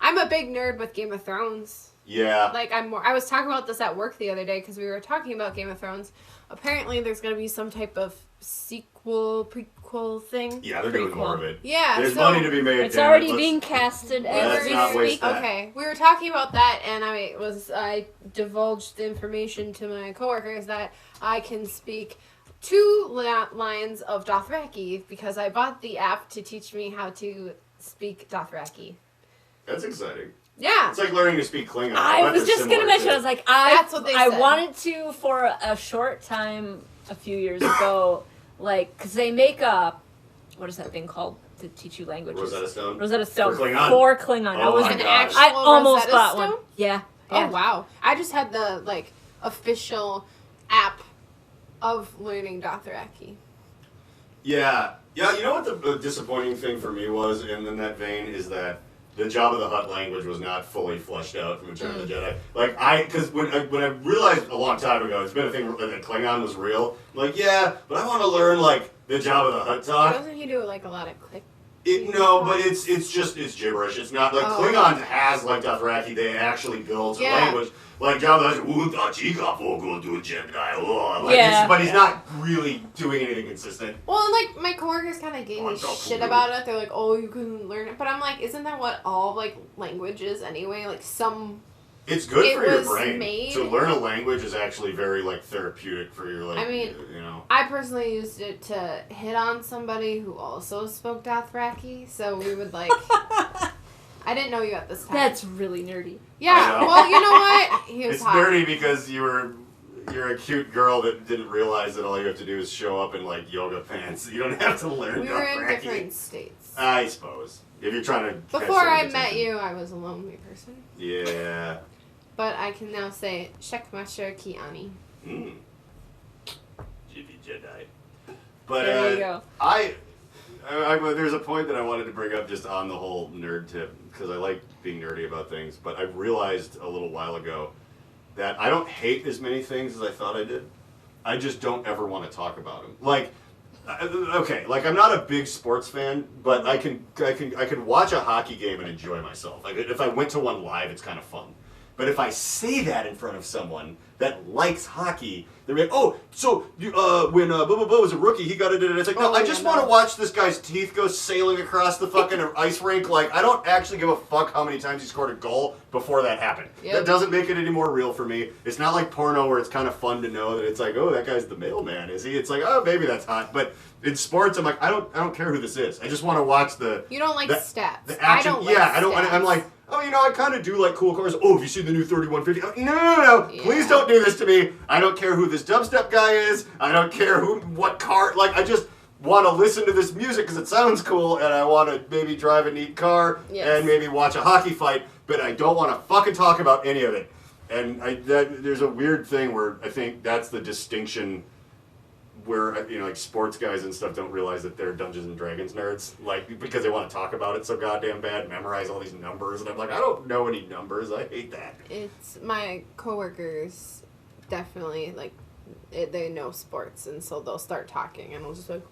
I'm a big nerd with Game of Thrones. Yeah. Like I was talking about this at work the other day because we were talking about Game of Thrones. Apparently, there's gonna be some type of prequel thing. Yeah, they're doing more of it. Yeah, There's so money to be made. it's damn it. already Let's- being casted Let's as not we waste speak. that. Okay, we were talking about that, and I divulged the information to my coworkers that I can speak 2 lines of Dothraki because I bought the app to teach me how to speak Dothraki. That's exciting. Yeah. It's like learning to speak Klingon. I bet was they're just gonna similar, mention. too. I was like, That's what they I said. wanted to for a short time a few years ago, like, because they make what is that thing called to teach you languages? Rosetta Stone? Rosetta Stone. For Klingon? For Klingon. Oh I was my An gosh. actual I almost Rosetta bought Stone? one. Yeah. Oh Yeah. wow! I just had the like official app of learning Dothraki. Yeah, Yeah, you know what the disappointing thing for me was in that vein is that the Jabba the Hutt language was not fully fleshed out from Return of the Jedi. Like, because when I realized a long time ago, it's been a thing that Klingon was real, I'm like, yeah, but I want to learn, like, the Jabba the Hutt talk. Doesn't he do, like, a lot of click? No, but it's gibberish. It's not, like, Klingon has, like, Dothraki, they actually build some language. Like, Jabba the but he's not really doing anything consistent. Well, like, my coworkers kind of gave me shit about it. They're like, oh, you couldn't learn it. But I'm like, isn't that what all, like, language is anyway? Like, It's good for your brain. To learn a language is actually very, like, therapeutic for your, like, you know. I personally used it to hit on somebody who also spoke Dothraki, so we would, like... I didn't know you at this time. That's really nerdy. Yeah, well, you know what? He was hot. It's nerdy because you're a cute girl that didn't realize that all you have to do is show up in, like, yoga pants. You don't have to learn We were in different states. I suppose. If you're trying to... Before I met you, I was a lonely person. Yeah. But I can now say, Shekmasher Kiani. Jedi. But, there you go. There's a point that I wanted to bring up just on the whole nerd tip, because I like being nerdy about things, but I realized a little while ago that I don't hate as many things as I thought I did. I just don't ever want to talk about them. Like, okay, like I'm not a big sports fan, but I can watch a hockey game and enjoy myself. Like if I went to one live, it's kind of fun. But if I say that in front of someone that likes hockey, they're like, oh, so when blah, blah, blah was a rookie, he got it. It's like, no, I just want to watch this guy's teeth go sailing across the fucking ice rink. Like, I don't actually give a fuck how many times he scored a goal before that happened. Yep. That doesn't make it any more real for me. It's not like porno where it's kind of fun to know that it's like, oh, that guy's the mailman, is he? It's like, oh, maybe that's hot. But in sports, I'm like, I don't care who this is. I just want to watch the... You don't like stats. The action. I don't like stats. I'm like... Oh, you know, I kind of do like cool cars. Oh, have you seen the new 3150? No. Yeah. Please don't do this to me. I don't care who this dubstep guy is. I don't care what car. Like, I just want to listen to this music because it sounds cool, and I want to maybe drive a neat car and maybe watch a hockey fight, but I don't want to fucking talk about any of it. And there's a weird thing where I think that's the distinction where, you know, like sports guys and stuff don't realize that they're Dungeons and Dragons nerds, like, because they want to talk about it so goddamn bad, memorize all these numbers, and I'm like, I don't know any numbers, I hate that. It's, my coworkers definitely, like, they know sports, and so they'll start talking, and I'll just like...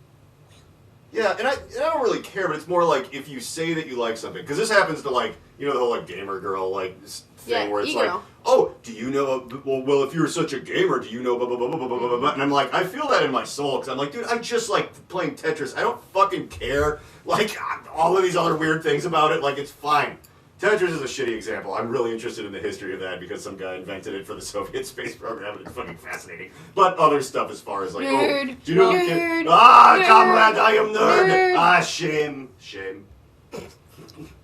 Yeah, and I don't really care, but it's more like if you say that you like something, because this happens to, like, you know, the whole, like, gamer girl, like, thing where it's like, oh, do you know, well, if you're such a gamer, do you know, blah, blah, blah, blah, blah, blah, blah, and I'm like, I feel that in my soul, because I'm like, dude, I just like playing Tetris, I don't fucking care, like, all of these other weird things about it, like, it's fine. Tetris is a shitty example. I'm really interested in the history of that because some guy invented it for the Soviet space program, and it's fucking fascinating. But other stuff as far as like, nerd, oh, do you know? Nerd, comrade, I am nerd. Shame.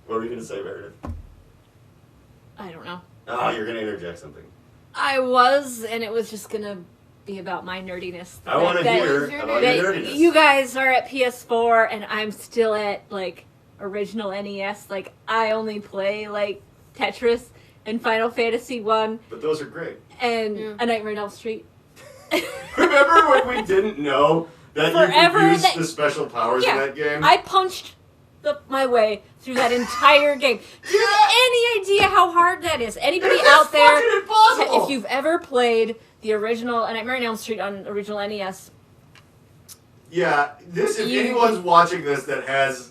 What were you gonna say, Meredith? I don't know. You're gonna interject something. I was, and it was just gonna be about my nerdiness. I want to hear about your nerdiness. You guys are at PS4, and I'm still at like original NES. Like, I only play like Tetris and Final Fantasy 1. But those are great. And A Nightmare on Elm Street. Remember when we didn't know that you could use the special powers in that game? I punched my way through that entire game. Do you have any idea how hard that is? Anybody out there, if you've ever played the original A Nightmare on Elm Street on original NES. Yeah, if anyone's watching this that has...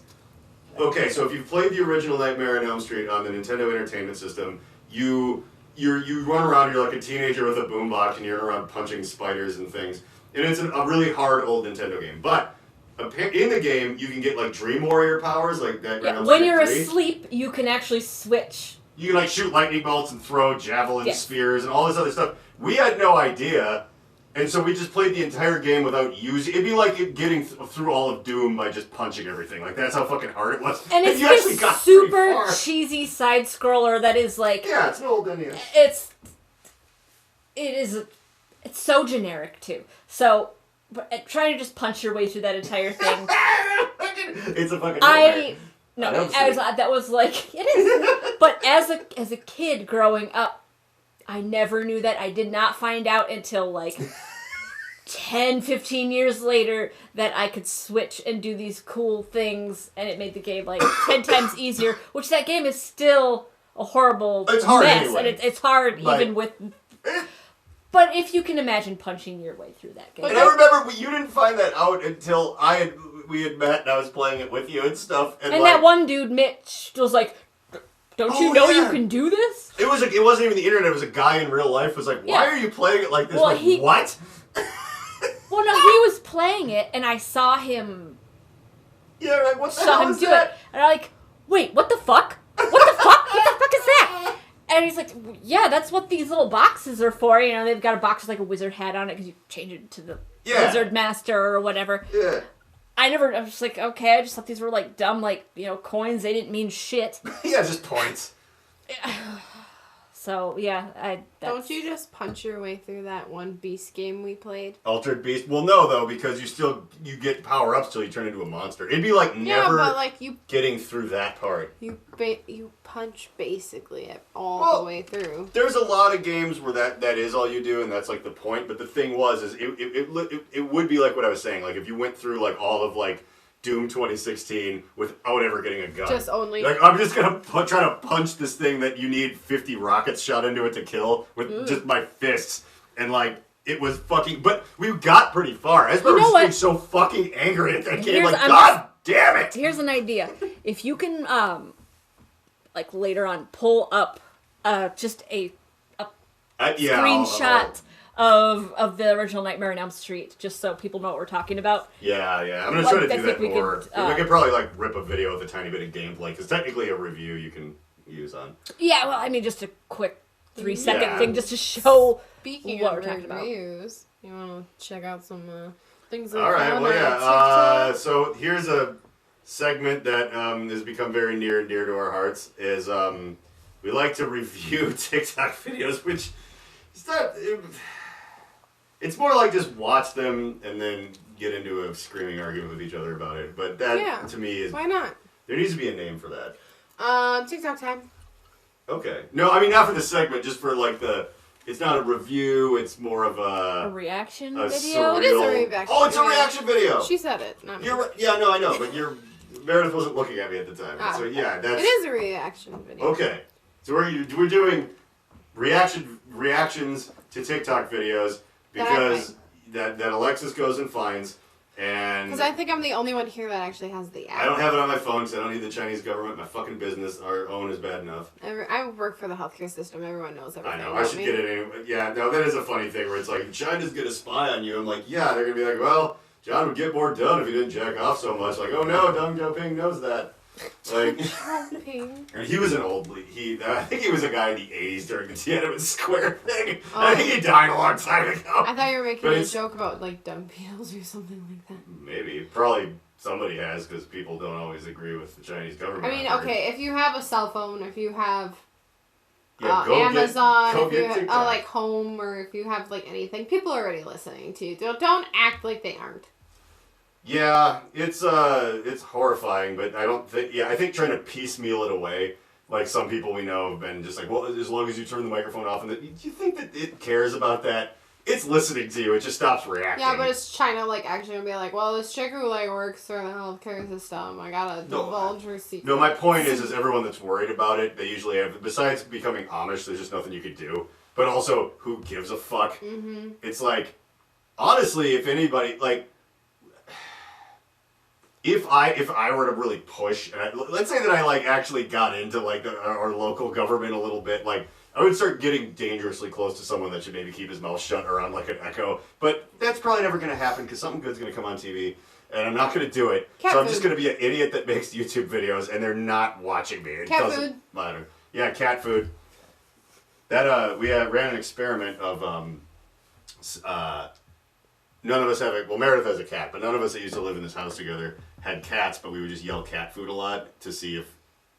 Okay, so if you've played the original Nightmare on Elm Street on the Nintendo Entertainment System, you run around, you're like a teenager with a boombox, and you're around punching spiders and things. And it's a really hard old Nintendo game. But in the game, you can get like Dream Warrior powers, like that. Yeah, when you're asleep, you can actually switch. You can like shoot lightning bolts and throw javelin spears and all this other stuff. We had no idea. And so we just played the entire game without using... It'd be like getting through all of Doom by just punching everything. Like, that's how fucking hard it was. And it's this super cheesy side-scroller that is like... Yeah, it's an old NES. It's so generic, too. So, trying to just punch your way through that entire thing... It's a fucking... that was like... It is. But as a kid growing up, I never knew that. I did not find out until, like, 10, 15 years later that I could switch and do these cool things, and it made the game like 10 times easier, which that game is still a horrible It's hard mess, anyway. and it's hard even with... But if you can imagine punching your way through that game. And I remember you didn't find that out until we had met and I was playing it with you and stuff. And like, that one dude, Mitch, was like, don't you know you can do this? It wasn't even the internet. It was a guy in real life who was like, why are you playing it like this? Well, like, what? Well, no, he was playing it, and I saw him... Yeah, right, what the saw hell him is do that? it. And I'm like, wait, what the fuck? What the fuck? What the fuck is that? And he's like, yeah, that's what these little boxes are for. You know, they've got a box with like a wizard hat on it because you change it to the wizard master or whatever. Yeah. I was just like, okay, I just thought these were like dumb, like, you know, coins. They didn't mean shit. Yeah, just points. So, yeah, Don't you just punch your way through that one Beast game we played? Altered Beast? Well, no, though, because you get power-ups till you turn into a monster. It'd be like never but like you getting through that part. you punch basically all the way through. There's a lot of games where that is all you do, and that's like the point. But the thing is it would be like what I was saying. Like if you went through like all of like Doom 2016 without ever getting a gun. Just only. Like I'm just gonna try to punch this thing that you need 50 rockets shot into it to kill with just my fists, and like it was fucking. But we got pretty far. I remember just being so fucking angry at that game. Like God damn it! Here's an idea: if you can, like later on, pull up just a screenshot of the original Nightmare on Elm Street, just so people know what we're talking about. Yeah. I'm gonna try to do that more. We could probably like rip a video with a tiny bit of gameplay, because technically a review you can use on. Yeah, well, I mean, just a quick 3-second thing just to show Speaking what of we're talking about. reviews, you want to check out some things. All right. Well, yeah. So here's a segment that has become very near and dear to our hearts. Is we like to review TikTok videos, which is not. It's more like just watch them and then get into a screaming argument with each other about it. But that, to me, is... Why not? There needs to be a name for that. TikTok time. Okay. No, I mean, not for the segment, just for, like, the... It's not a review, it's more of a reaction video? video? It is a reaction Oh, it's a reaction video! She said it, not me. You're right. Yeah, no, I know, but Meredith wasn't looking at me at the time. So, yeah, that's... It is a reaction video. Okay. So we're doing reactions to TikTok videos... Because that Alexis goes and finds, and... Because I think I'm the only one here that actually has the app. I don't have it on my phone because I don't need the Chinese government. My fucking business, our own, is bad enough. I work for the healthcare system. Everyone knows everything. I know. I should get it anyway. Yeah, no, that is a funny thing where it's like, China's going to spy on you. I'm like, yeah, they're going to be like, well, John would get more done if he didn't jack off so much. Like, oh no, Deng Xiaoping knows that. Like, and he was an old lead. I think he was a guy in the 80s during the Tiananmen Square thing. I think he died a long time ago. I thought you were making a joke about like dung beetles or something like that. Maybe. Probably somebody has, because people don't always agree with the Chinese government. I mean, okay, if you have a cell phone, if you have Amazon, if you have, like home, or if you have like anything, people are already listening to you. Don't act like they aren't. Yeah, it's horrifying, but I don't think... Yeah, I think trying to piecemeal it away, like some people we know have been just like, well, as long as you turn the microphone off, and do you think that it cares about that? It's listening to you, it just stops reacting. Yeah, but it's China, like, actually gonna be like, well, this chick who, like, works for the healthcare system, I gotta divulge her secret. No, my point is everyone that's worried about it, they usually have... Besides becoming Amish, there's just nothing you could do. But also, who gives a fuck? Mm-hmm. It's like, honestly, if anybody, like... If I were to really push, and let's say that I like actually got into like our local government a little bit, like I would start getting dangerously close to someone that should maybe keep his mouth shut or on like an echo. But that's probably never going to happen because something good's going to come on TV, and I'm not going to to it. I'm just going to be an idiot that makes YouTube videos, and they're not watching me. It doesn't matter. Yeah, cat food. That we ran an experiment of none of us have well, Meredith has a cat, but none of us that used to live in this house together had cats, but we would just yell cat food a lot to see if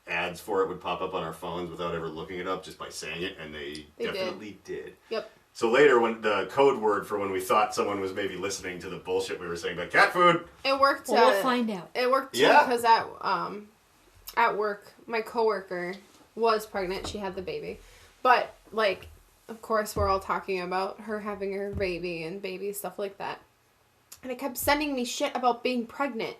ads for it would pop up on our phones without ever looking it up, just by saying it, and they definitely did. Yep. So later, when the code word for when we thought someone was maybe listening to the bullshit we were saying about cat food... It worked. Well, we'll find out. It worked, too, because at work, my coworker was pregnant. She had the baby. But, like, of course, we're all talking about her having her baby and baby stuff like that. And it kept sending me shit about being pregnant.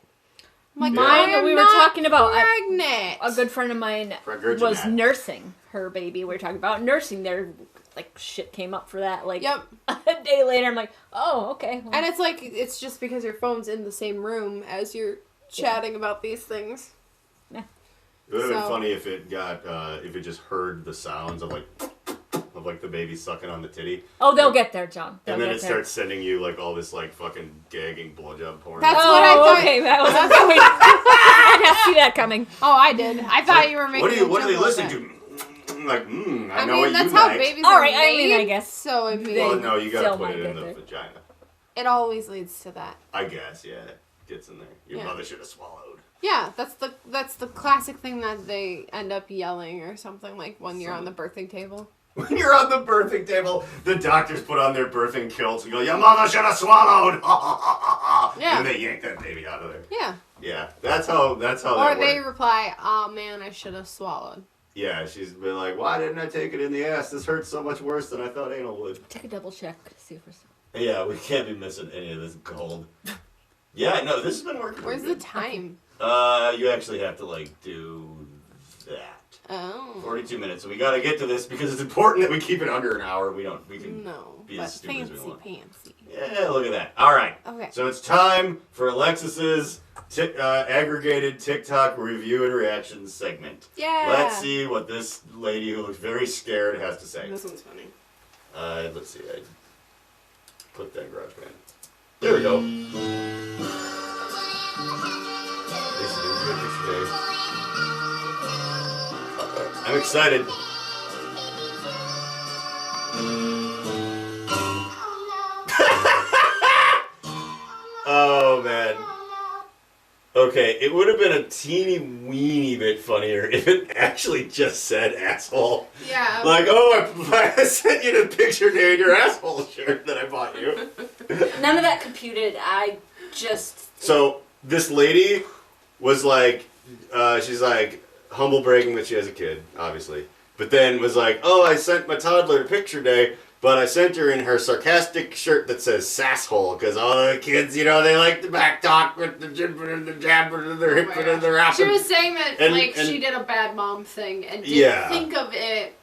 I'm like, Mine, I am we were not talking about pregnant. a good friend of mine was nursing her baby. We were talking about nursing. Their like shit came up for that. Like Yep. a day later, I'm like, oh, okay. Well. And it's like, it's just because your phone's in the same room as you're chatting about these things. Yeah. It would have been funny if it got, if it just heard the sounds of like the baby sucking on the titty. Oh, they'll get there, John. They'll and then get it there. starts sending you like all this like fucking gagging blowjob porn. That's what I thought. Okay, that was I didn't see that coming. Oh, I did. I thought you were making. What are they a joke listening like to? Like, I know mean, what that's you how like. babies All are right, made. I mean, I guess. So I mean, Well, no, you gotta still put might it in get the there. vagina. it always leads to that. I guess, yeah. It gets in there. Your mother should have swallowed. Yeah, that's the classic thing that they end up yelling or something like when you're on the birthing table. When you're on the birthing table, the doctors put on their birthing kilts and go, your mother should have swallowed! Yeah. And they yank that baby out of there. Yeah. Yeah, that's how Or that they works. reply, "Oh man, I should have swallowed." Yeah, she's been like, why didn't I take it in the ass? This hurts so much worse than I thought anal would. Take a double check. See if we're. Yeah, we can't be missing any of this gold. Yeah, no, this has been working. Where's the good. time? You actually have to, like, do that. Oh. 42 minutes, so we gotta get to this because it's important that we keep it under an hour. We can No, be but as stupid as we fancy want. pantsy. Yeah, look at that. All right. Okay. So it's time for Alexis's aggregated TikTok review and reactions segment. Yeah. Let's see what this lady who looks very scared has to say. This one's funny. Let's see. I put that GarageBand. There we go. This is good today. I'm excited. Oh man. Okay, it would have been a teeny weeny bit funnier if it actually just said asshole. Yeah. Like, oh, I sent you the picture today in your asshole shirt that I bought you. None of that computed. I just. So, this lady was like, she's like, humble bragging that she has a kid, obviously. But then was like, oh, I sent my toddler a picture today, but I sent her in her sarcastic shirt that says sasshole, because all the kids, you know, they like to back talk with the jibbing and the jabbing and the hipping and the She rapping. was saying that And- she did a bad mom thing and didn't think of it.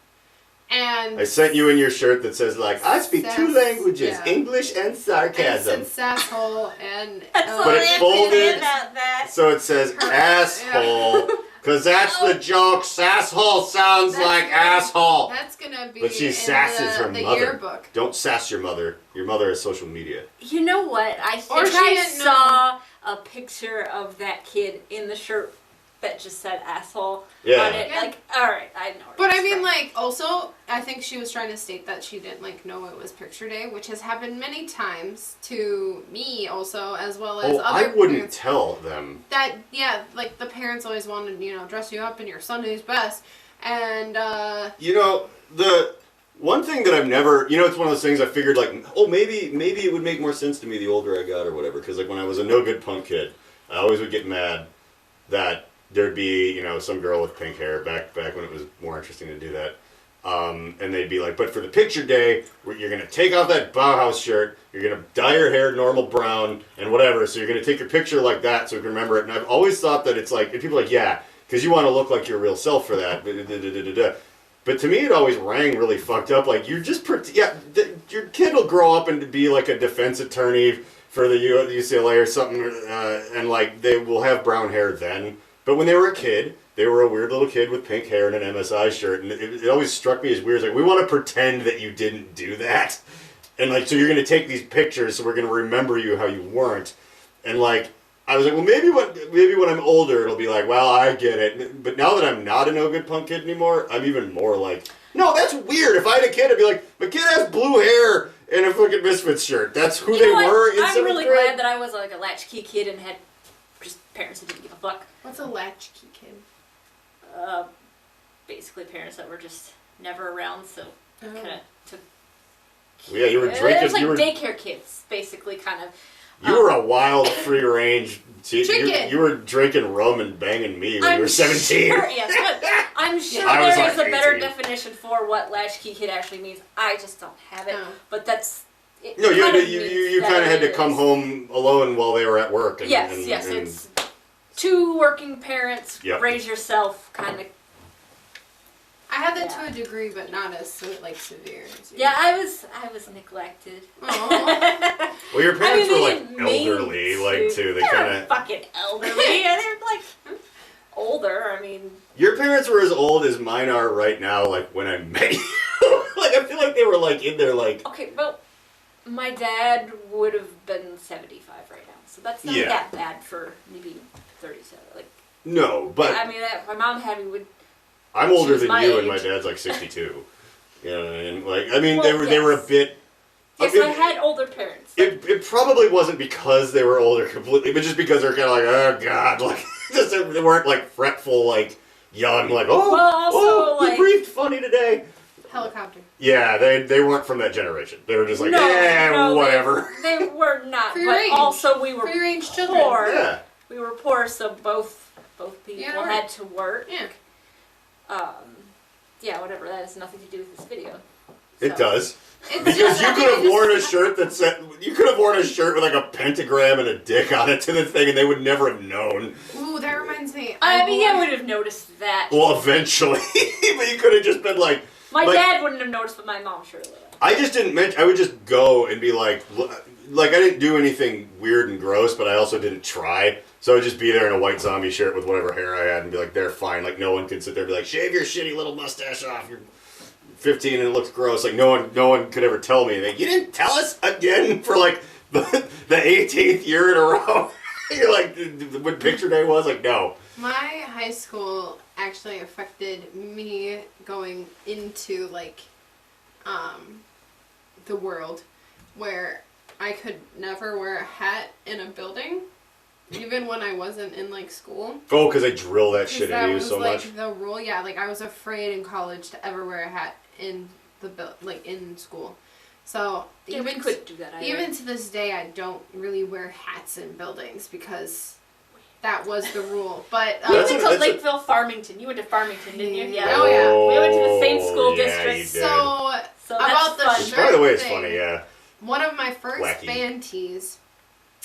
And I sent you in your shirt that says, like, I speak two languages, yeah. English and and sarcasm. said sasshole and But it's folded, about that. so it says asshole, because that's the joke. Sasshole sounds like asshole. That's gonna be But she in sasses her the mother. yearbook. Don't sass your mother. Your mother has social media. You know what? I Or think she I didn't saw a picture of that kid in the shirt that just said asshole Yeah. on it. Yeah. Like, alright, I know. where But it's I mean, from. like, also, I think she was trying to state that she didn't, like, know it was picture day, which has happened many times to me also, as well as Oh, I other wouldn't parents. tell them. That, yeah, like, the parents always wanted, you know, dress you up in your Sunday's best, and, You know, the one thing that I've never, you know, it's one of those things I figured, like, oh, maybe it would make more sense to me the older I got or whatever, because, like, when I was a no good punk kid, I always would get mad that there'd be, you know, some girl with pink hair back when it was more interesting to do that. And they'd be like, but for the picture day, you're going to take off that Bauhaus shirt, you're going to dye your hair normal brown and whatever, so you're going to take your picture like that so we can remember it. And I've always thought that it's like, and people are like, yeah, because you want to look like your real self for that. But to me, it always rang really fucked up. Like, you're just, your kid will grow up and be like a defense attorney for the UCLA or something, and like, they will have brown hair then. But when they were a kid, they were a weird little kid with pink hair and an MSI shirt, and it always struck me as weird. It's like, we want to pretend that you didn't do that, and like, so you're going to take these pictures, so we're going to remember you how you weren't, and like, I was like, well, maybe when I'm older, it'll be like, well, I get it. But now that I'm not a no good punk kid anymore, I'm even more like, no, that's weird. If I had a kid, I'd be like, my kid has blue hair and a fucking Misfits shirt. That's who You they know what? were in I'm 7th really grade. glad that I was like a latchkey kid and had just parents that didn't give a fuck. what's a latchkey kid? Basically parents that were just never around, so kind of took. Well, yeah, you were It drinking. was like you were daycare kids, basically, kind of. You were a wild, free range. Chicken. You were drinking rum and banging me when you were 17. Sure, yes, but I'm sure I was there is like a better 18. definition for what latchkey kid actually means. I just don't have it. No. But that's... It No, kind of you means kind of that had to it come is. home alone while they were at work. And, Yes, and, yes. and- It's 2 working parents, Yep. raise yourself kind of... I had that Yeah. to a degree, but not as severe as you. Yeah, I was neglected. Aw. Well, your parents they were like didn't mean elderly, like too. They They're kind of. fucking elderly. And they're like older. I mean, Your parents were as old as mine are right now. Like when I met you, like I feel like they were like in their like. okay, well, my dad would have been 75 right now, so that's not Yeah. that bad for maybe 37. Like, No, but I mean, my mom had me would. I'm older she's than my you, and age. my dad's like 62. You know, and like I mean, Well, they were a yes. bit. Yes, it, I had older parents. it probably wasn't because they were older completely, but just because they're kind of like, oh god, like just they weren't like fretful, like young, like oh, Well, also, you like- breathed funny today. Helicopter. Yeah, they weren't from that generation. They were just like, no, whatever. They were not, Free range. but also we were Free range children. poor. Yeah. We were poor, so both people Yeah, right. had to work. Yeah. Yeah, whatever. That has nothing to do with this video. It So- does. It's Because just- you I could mean, have worn a shirt that said you could have worn a shirt with like a pentagram and a dick on it to the thing, and they would never have known. Ooh, that reminds me. I mean, wore- I would have noticed that. Well, eventually, but you could have just been like. My like, dad wouldn't have noticed, but my mom sure would have. I just didn't mention. I would just go and be like I didn't do anything weird and gross, but I also didn't try. So I would just be there in a white zombie shirt with whatever hair I had and be like, they're fine. Like no one could sit there and be like, shave your shitty little mustache off. You're 15 and it looks gross. Like no one could ever tell me. Like, you didn't tell us again for like the 18th year in a row. You're like, what picture day was? Like, no. My high school actually affected me going into like the world where I could never wear a hat in a building, even when I wasn't in like school. Oh, because they drill that 'Cause shit that into you was so like much. the rule. Yeah, like I was afraid in college to ever wear a hat in in school. So Yeah, we couldn't do that either. even to this day, I don't really wear hats in buildings because that was the rule. But You That's went a- to that's a- Lakeville, Farmington. You went to Farmington, didn't you? Yeah. Oh, yeah. We went to the same school yeah, district. you did. so So about the that's fun. shirt By the way, it's thing, funny, yeah. one of my first Wacky. band tees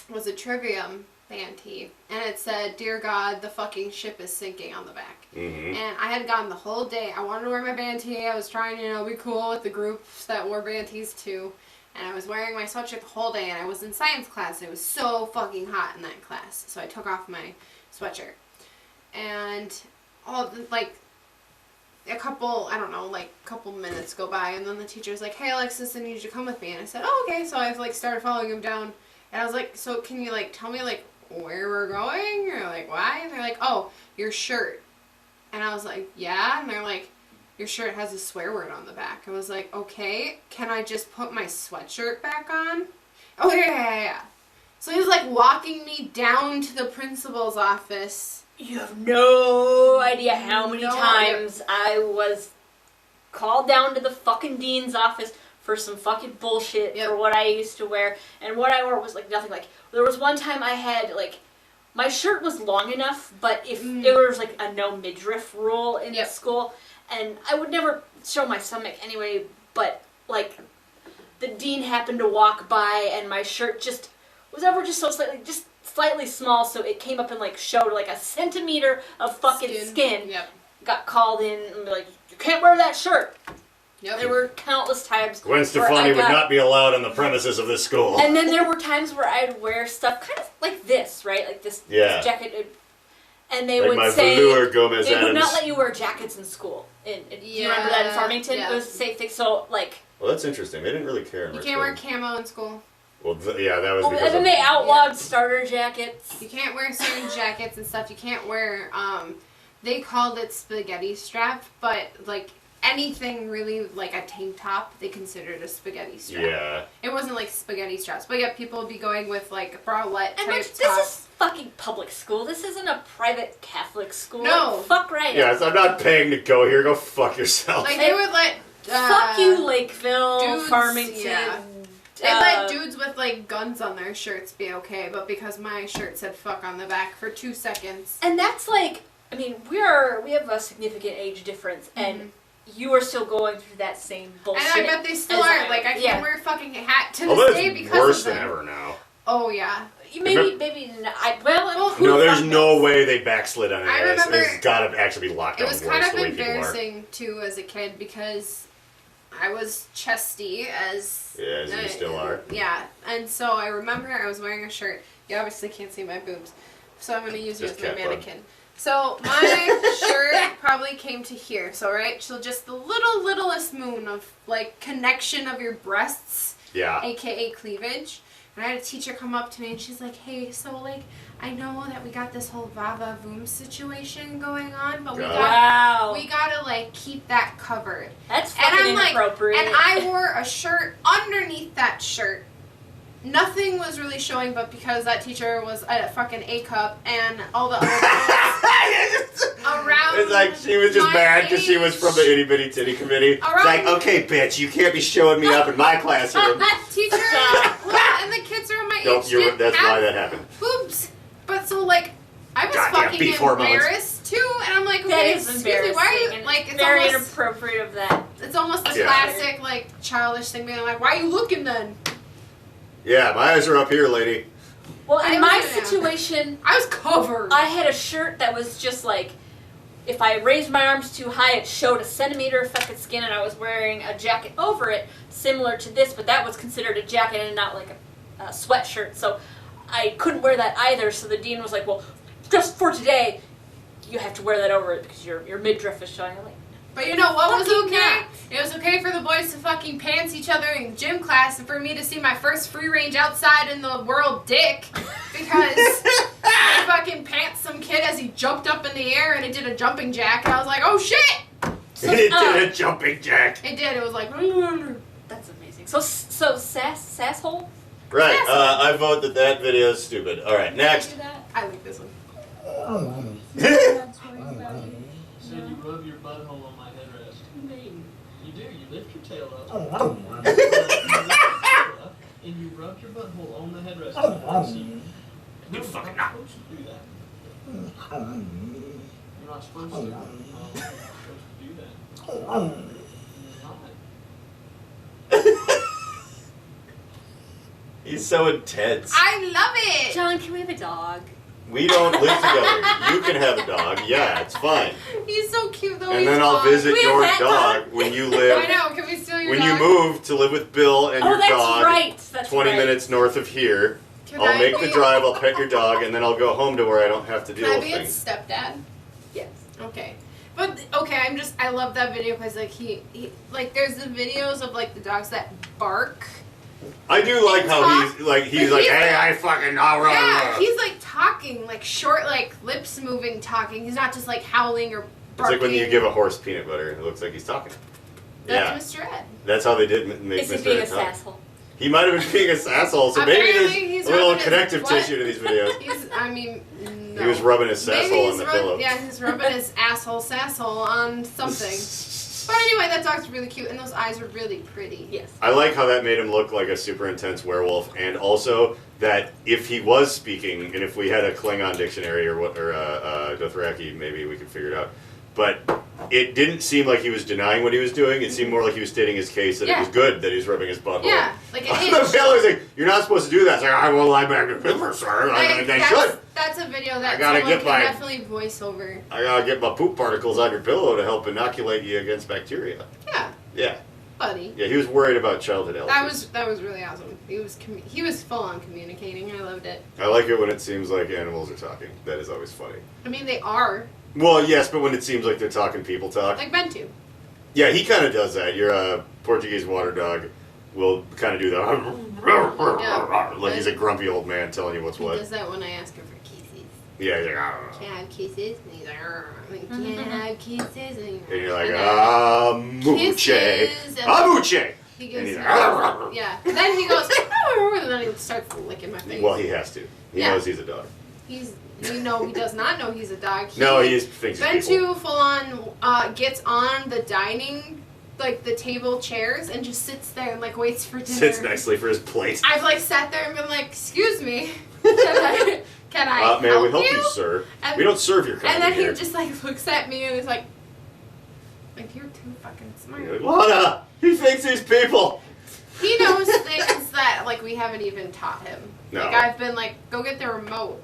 was a Trivium band tee, and it said, "Dear God, the fucking ship is sinking" on the back. Mm-hmm. And I had gone the whole day. I wanted to wear my band tee. I was trying to, be cool with the groups that wore band tees too. And I was wearing my sweatshirt the whole day, and I was in science class. It was so fucking hot in that class, so I took off my sweatshirt. And a couple minutes go by, and then the teacher's like, "Hey, Alexis, I need you to come with me." And I said, "Oh, okay." So I started following him down, and I was like, "So can you tell me where we're going, or why?" And they're like, "Oh, your shirt." And I was like, "Yeah." And they're like, "Your shirt has a swear word on the back." I was like, "Okay, can I just put my sweatshirt back on?" "Oh, yeah. So he's walking me down to the principal's office. You have no idea how many No times I was called down to the fucking dean's office for some fucking bullshit Yep. for what I used to wear. And what I wore was nothing. There was one time I had my shirt was long enough, but if there was a no midriff rule in Yep. school, and I would never show my stomach anyway, but the dean happened to walk by and my shirt just was ever just so slightly small, so it came up and showed a centimeter of fucking skin. Yep. Got called in and be like, "You can't wear that shirt." Yep. There were countless times Gwen where Stefani I would got- not be allowed on the premises of this school. And then there were times where I'd wear stuff kind of like this, right? Like this jacket. And they Like would my say velour Gomez they would Adams. not let you wear jackets in school. Do you remember that in Yeah, Farmington? yeah. It was the same thing. So Well, that's interesting. They didn't really care. in You our can't wear school. camo in school. Well, yeah, that was because and then of... they outlawed starter jackets. You can't wear certain jackets and stuff. You can't wear, they called it spaghetti strap, but anything really a tank top, they considered a spaghetti strap. Yeah. It wasn't spaghetti straps, but yeah, people would be going with bralette And type this tops. is fucking public school. This isn't a private Catholic school. No. Fuck right. Yes, I'm not paying to go here. Go fuck yourself. They would let Fuck you, Lakeville, dudes, Farmington. yeah. They let dudes with guns on their shirts be okay, but because my shirt said "fuck" on the back for 2 seconds. And that's I mean, we have a significant age difference, and you are still going through that same bullshit. And I bet they still are. Like, I can't wear a fucking hat to Although this day it's because worse of than them. ever now. Oh, yeah. Maybe not. Well, No, there's no way they backslid on it. I remember It's got to actually be locked It down was worse kind of the way people are. embarrassing, too, as a kid, because I was chesty as... Yeah, as you still are. Yeah, and so I remember I was wearing a shirt. You obviously can't see my boobs, so I'm going to use you Just as my cat bug. mannequin. So my shirt probably came to here, so right? So just the littlest moon of, like, connection of your breasts, Yeah. aka cleavage. And I had a teacher come up to me and she's like, hey, so, like, I know that we got this whole Vava Voom situation going on, but we gotta, like, keep that covered. That's And fucking I'm like, inappropriate. and I wore a shirt underneath that shirt. Nothing was really showing, but because that teacher was a fucking A cup and all the other girls around. It's like she was just my mad because she was from the itty bitty titty committee. It's like, okay, bitch, you can't be showing me up in my classroom. That teacher, well, and the kids around my age didn't That's have why that happened. boobs. But so, like, I was Goddamn fucking beef hormones. embarrassed too, and I'm like, that okay, is excuse me, embarrassing. why are you and like? It's very almost, inappropriate of that. it's almost the Yeah. classic like childish thing being like, why are you looking then? Yeah, my eyes are up here, lady. Well, I in my know. situation, I was covered. I had a shirt that was just like, if I raised my arms too high, it showed a centimeter of fucking skin, and I was wearing a jacket over it, similar to this, but that was considered a jacket and not like a sweatshirt, so I couldn't wear that either, so the dean was like, well, just for today, you have to wear that over it because your midriff is showing. I'm like, But you know what was Fucking okay? not. It was okay for the boys to fucking pants each other in gym class and for me to see my first free range outside in the world dick because I fucking pants some kid as he jumped up in the air and it did a jumping jack and I was like, oh shit! So, It did a jumping jack. It did. It was like, that's amazing. So sasshole? Right, Yes. I vote that video is stupid. All right, next. Do that? I like this one. Said you rub your butthole on my headrest. You do. You lift your tail up. And you rub your butthole on the headrest. You fucking You're not supposed to do that. You're not supposed to. You're not supposed to do that. You're not. He's so intense. I love it! John, can we have a dog? We don't live together. You can have a dog. Yeah, it's fine. He's so cute though. And he's then I'll small. visit We have your that dog dog. when you I live. know. Can we steal your When dog? you move to live with Bill and your that's dog, right. That's 20 right. minutes north of here, Can I'll I make be- the drive, I'll pet your dog, and then I'll go home to where I don't have to deal Can I with be its things. stepdad? Yes. Okay. But, okay, I love that video because, like, he, like, there's the videos of, like, the dogs that bark. I do like how talk- he's like, he's hey, like- I fucking, Yeah, he's, like, talking, like, short, like, lips moving talking. He's not just, like, howling or It's barking. like when you give a horse peanut butter, it looks like he's talking. That's Yeah, Mr. Ed. that's how they did make Is he Mr. being a Ed talk. sasshole? He might have been being a asshole, so maybe Apparently, he's there's a little rubbing his connective butt. tissue to these videos. He's, I mean, no. He was rubbing his Maybe sasshole on he's the rub- pillow. Yeah, he's rubbing his sasshole on something. But anyway, that dog's really cute, and those eyes are really pretty. Yes. I like how that made him look like a super intense werewolf, and also that if he was speaking, and if we had a Klingon dictionary or Dothraki, maybe we could figure it out. But it didn't seem like he was denying what he was doing. It seemed more like he was stating his case that it Yeah. was good that he was rubbing his butthole. Yeah, like an The inch. fella's like, you're not supposed to do that. It's like, I will lie back to Hitler, sir. Like, They should. that's a video that I gotta someone get can my- definitely voice over. I gotta get my poop particles on your pillow to help inoculate you against bacteria. Yeah, Yeah. buddy. Yeah, he was worried about childhood allergies. That was really awesome. He was full on communicating. I loved it. I like it when it seems like animals are talking. That is always funny. I mean, they are Well, yes, but when it seems like they're talking people talk. like Bentu. Yeah, he kind of does that. Your Portuguese water dog will kind of do that. Like he's a grumpy old man telling you what's He what. does that when I ask him for kisses. Yeah, he's like, "Arr." Can I have kisses? And he's like, "Arr." I'm like, can I have kisses? And And you're like, Kisses, Amuche. and- Amuche. he And goes, he's like, "Arr." yeah. And then he goes, and then he starts licking my face. Well, he has to. He Yeah. knows he's a dog. He does not know he's a dog. No, he thinks he's people. Bentu full on gets on the dining, like the table chairs, and just sits there and like waits for dinner. Sits nicely for his plate. I've like sat there and been like, "Excuse me, can Can I may we help you, sir? And, we don't serve your kind and then here. he just like looks at me and is like you're too fucking smart. You're like, Lana, he thinks these people. He knows things that like we haven't even taught him. No. Like I've been like, go get the remote.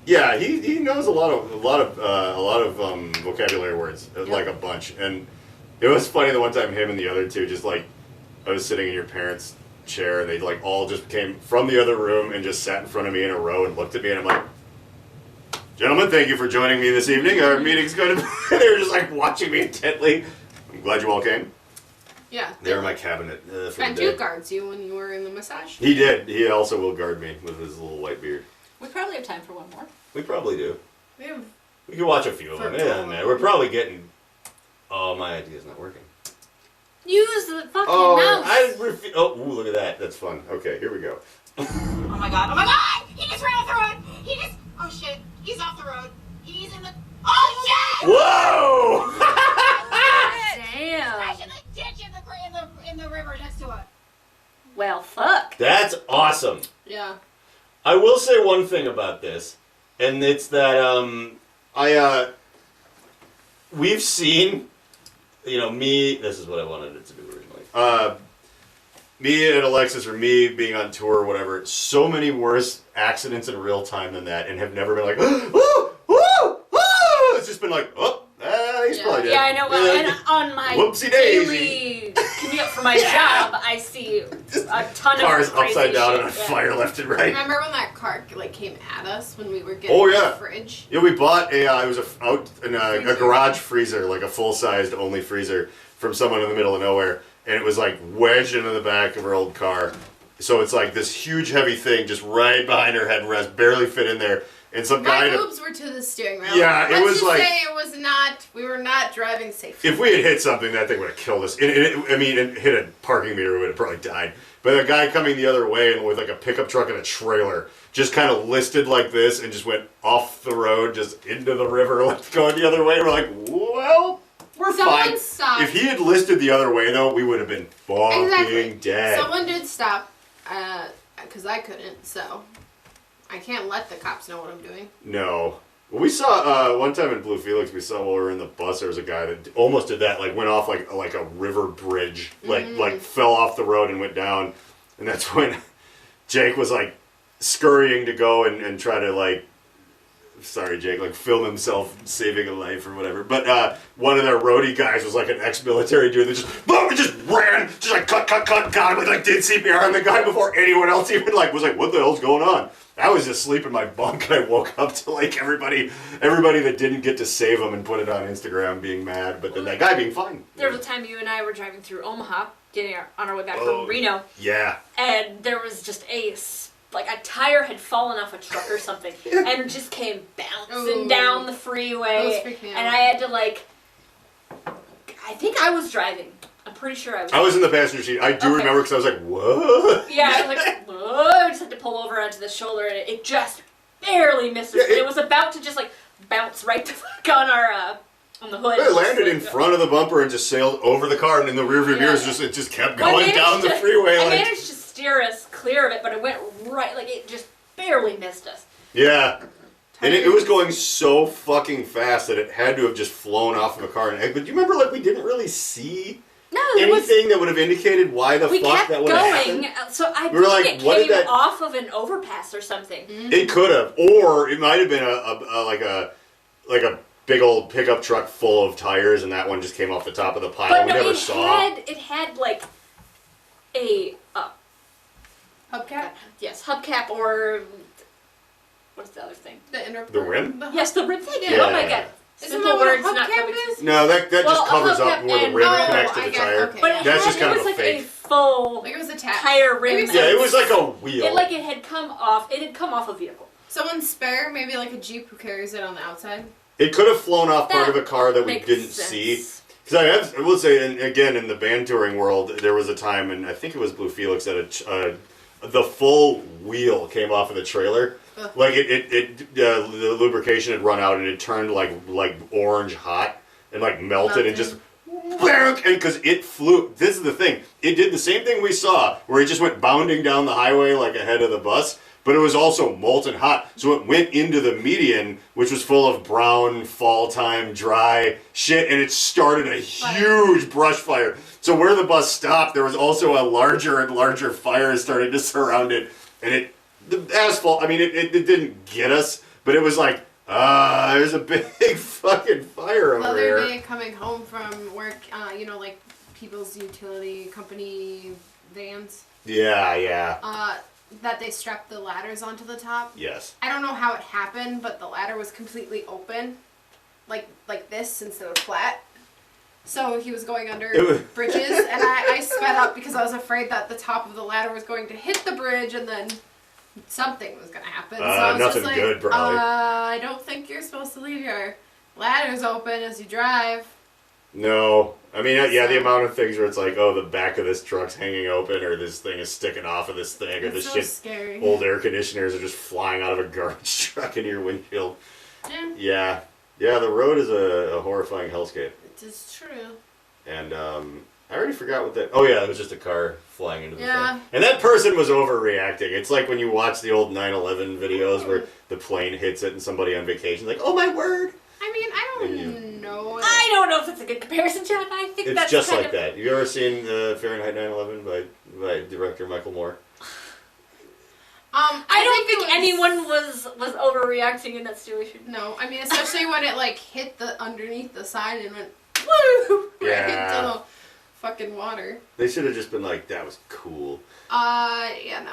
Yeah, he knows a lot of vocabulary words, like a bunch. And it was funny the one time him and the other two just like, I was sitting in your parents' chair and they like all just came from the other room and just sat in front of me in a row and looked at me and I'm like, gentlemen, thank you for joining me this evening. Our meeting's going to. They were just like watching me intently. I'm glad you all came. Yeah. They were in my cabinet for And the day. Duke guards you when you were in the massage. He did. He also will guard me with his little white beard. We probably have time for one more. We probably do. We have We can watch a few of them. Yeah, man. We're probably getting. Oh, my idea's not working. Use the fucking Oh, mouse. oh, ooh, look at that. That's fun. Okay, here we go. Oh my god, oh my god! He just ran off the road! He just. Oh shit, he's off the road. He's in the. Oh shit! Whoa! Damn. Crash in the ditch in the river next to it. Well, fuck. That's awesome. yeah. I will say one thing about this, and it's that we've seen, me. This is what I wanted it to do originally. Me and Alexis, or me being on tour or whatever, so many worse accidents in real time than that, and have never been like, oh, oh, oh. It's just been like, oh, he's probably dead. Yeah, I know. Well, and on my Whoopsie daily commute for my job, I see a ton Cars of crazy upside down shit. and on fire left and right. Remember when that car like came at us when we were getting Oh, yeah. the fridge? Yeah, we bought it was a garage freezer, like a full-sized only freezer from someone in the middle of nowhere, and it was like wedged into the back of her old car. So it's like this huge heavy thing just right behind her headrest, barely fit in there. And some guy. My boobs were to the steering wheel. Yeah, it was Let's just like- say it was not. We were not driving safely. If we had hit something, that thing would have killed us. It hit a parking meter, we would have probably died. But a guy coming the other way and with like a pickup truck and a trailer just kind of listed like this and just went off the road, just into the river, like going the other way. We're like, well, we're Someone fine. stopped. If he had listed the other way, though, we would have been fucking Exactly. dead. Someone did stop, because I couldn't. So I can't let the cops know what I'm doing. No. Well, we saw one time in Blue Felix. We saw while we were in the bus. There was a guy that almost did that. Like went off like a river bridge. Like fell off the road and went down. And that's when Jake was like scurrying to go and try to like. Sorry, Jake. Like film himself saving a life or whatever. But one of their roadie guys was like an ex-military dude that just ran, just like cut, got him. Like did CPR on the guy before anyone else even was like, what the hell's going on? I was asleep in my bunk and I woke up to like everybody that didn't get to save him and put it on Instagram being mad, but then that guy being fine. There was a time you and I were driving through Omaha, on our way back Oh. from Reno, Yeah. and there was just a tire had fallen off a truck or something, and just came bouncing Ooh. down the freeway, Those freak me out. and I had to I think I was driving. I'm pretty sure I was. I was in the passenger seat. I do Okay. remember because I was like, what? Yeah, I was like, whoa, I just had to pull over onto the shoulder, and it just barely missed us. Yeah, It was about to just bounce right the fuck on our on the hood. It landed in front of the bumper and just sailed over the car, and in the rearview mirrors, it just kept going down the freeway. I managed to steer us clear of it, but it went right, it just barely missed us. Yeah. And it was going so fucking fast that it had to have just flown off of a car. But do you remember, we didn't really see No, it was. anything that would have indicated why the We fuck kept that would have going, happened? so I We were think like, it what did came that- off of an overpass or something. It could have, or it might have been a big old pickup truck full of tires, and that one just came off the top of the pile. But We no, never it saw. had a Hubcap? yes, hubcap or what's the other thing? The inner The rim? Yes, the rim thing. Yeah. Oh my god. Isn't Simple that what a words, not hubcap coming is? to No, that Well, just a covers up hubcap where the and- rim Oh, connects to I the get- tire. okay. But it That's just kind of was a fake. a full Like it was attached. tire rim. Maybe Yeah, it was like a wheel. It had come off. It had come off a vehicle. Someone's spare, maybe like a Jeep who carries it on the outside. It could have flown off part That of a car that we makes didn't sense. see. Because I will say, and again, in the band touring world, there was a time, and I think it was Blue Felix, that the full wheel came off of the trailer. Ugh. Like the lubrication had run out and it turned like orange hot and melted and just and because it flew. This is the thing. It did the same thing we saw, where it just went bounding down the highway ahead of the bus. but it was also molten hot. So it went into the median, which was full of brown, fall-time, dry shit, and it started a huge brush fire. So where the bus stopped, there was also a larger and larger fire starting to surround it. And the asphalt, I mean, it didn't get us, but it was like, there's a big fucking fire over Other here. day coming home from work, like people's utility company vans. Yeah. That they strapped the ladders onto the top. Yes. I don't know how it happened, but the ladder was completely open, like this instead of flat. So he was going under bridges, and I sped up because I was afraid that the top of the ladder was going to hit the bridge, and then something was going to happen. So I was nothing just like, good, probably. I don't think you're supposed to leave your ladders open as you drive. No. I mean, the amount of things where it's like, oh, the back of this truck's hanging open, or this thing is sticking off of this thing, or It's this so shit. scary. Old air conditioners are just flying out of a garbage truck into your windshield. Yeah. Yeah, the road is a horrifying hellscape. It is true. And I already forgot what that... Oh, yeah, it was just a car flying into the Yeah. thing. And that person was overreacting. It's like when you watch the old 9/11 videos where the plane hits it and somebody on vacation is like, oh, my word! I mean, I don't know. I don't know if it's a good comparison, John. I think It's that's just kind like of... that. You ever seen Fahrenheit 9/11 by director Michael Moore? I don't think it was- anyone was overreacting in that situation. No, I mean, especially when it like hit the underneath the side and went woo right Yeah. into the fucking water. They should have just been like, that was cool. Yeah, no.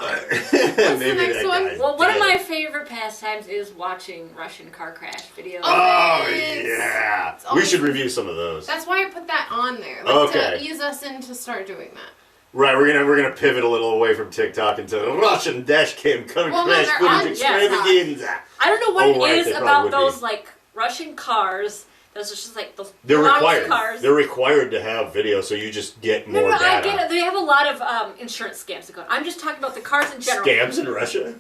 Maybe next that one? guy's Well, one of dead. my favorite pastimes is watching Russian car crash videos. Oh, It's- yeah. it's We always- should review some of those. That's why I put that on there, like Okay. to ease us in to start doing that. Right, we're gonna pivot a little away from TikTok into Russian dash cam car Well, no, crash they're footage on extravaganza. I don't know what Oh, right, it is they probably about would be. those like Russian cars. Those are just like those They're loudest required. cars. They're required to have video, so you just get more no, data. I get it. They have a lot of insurance scams going on. I'm just talking about the cars in general. Scams in Russia?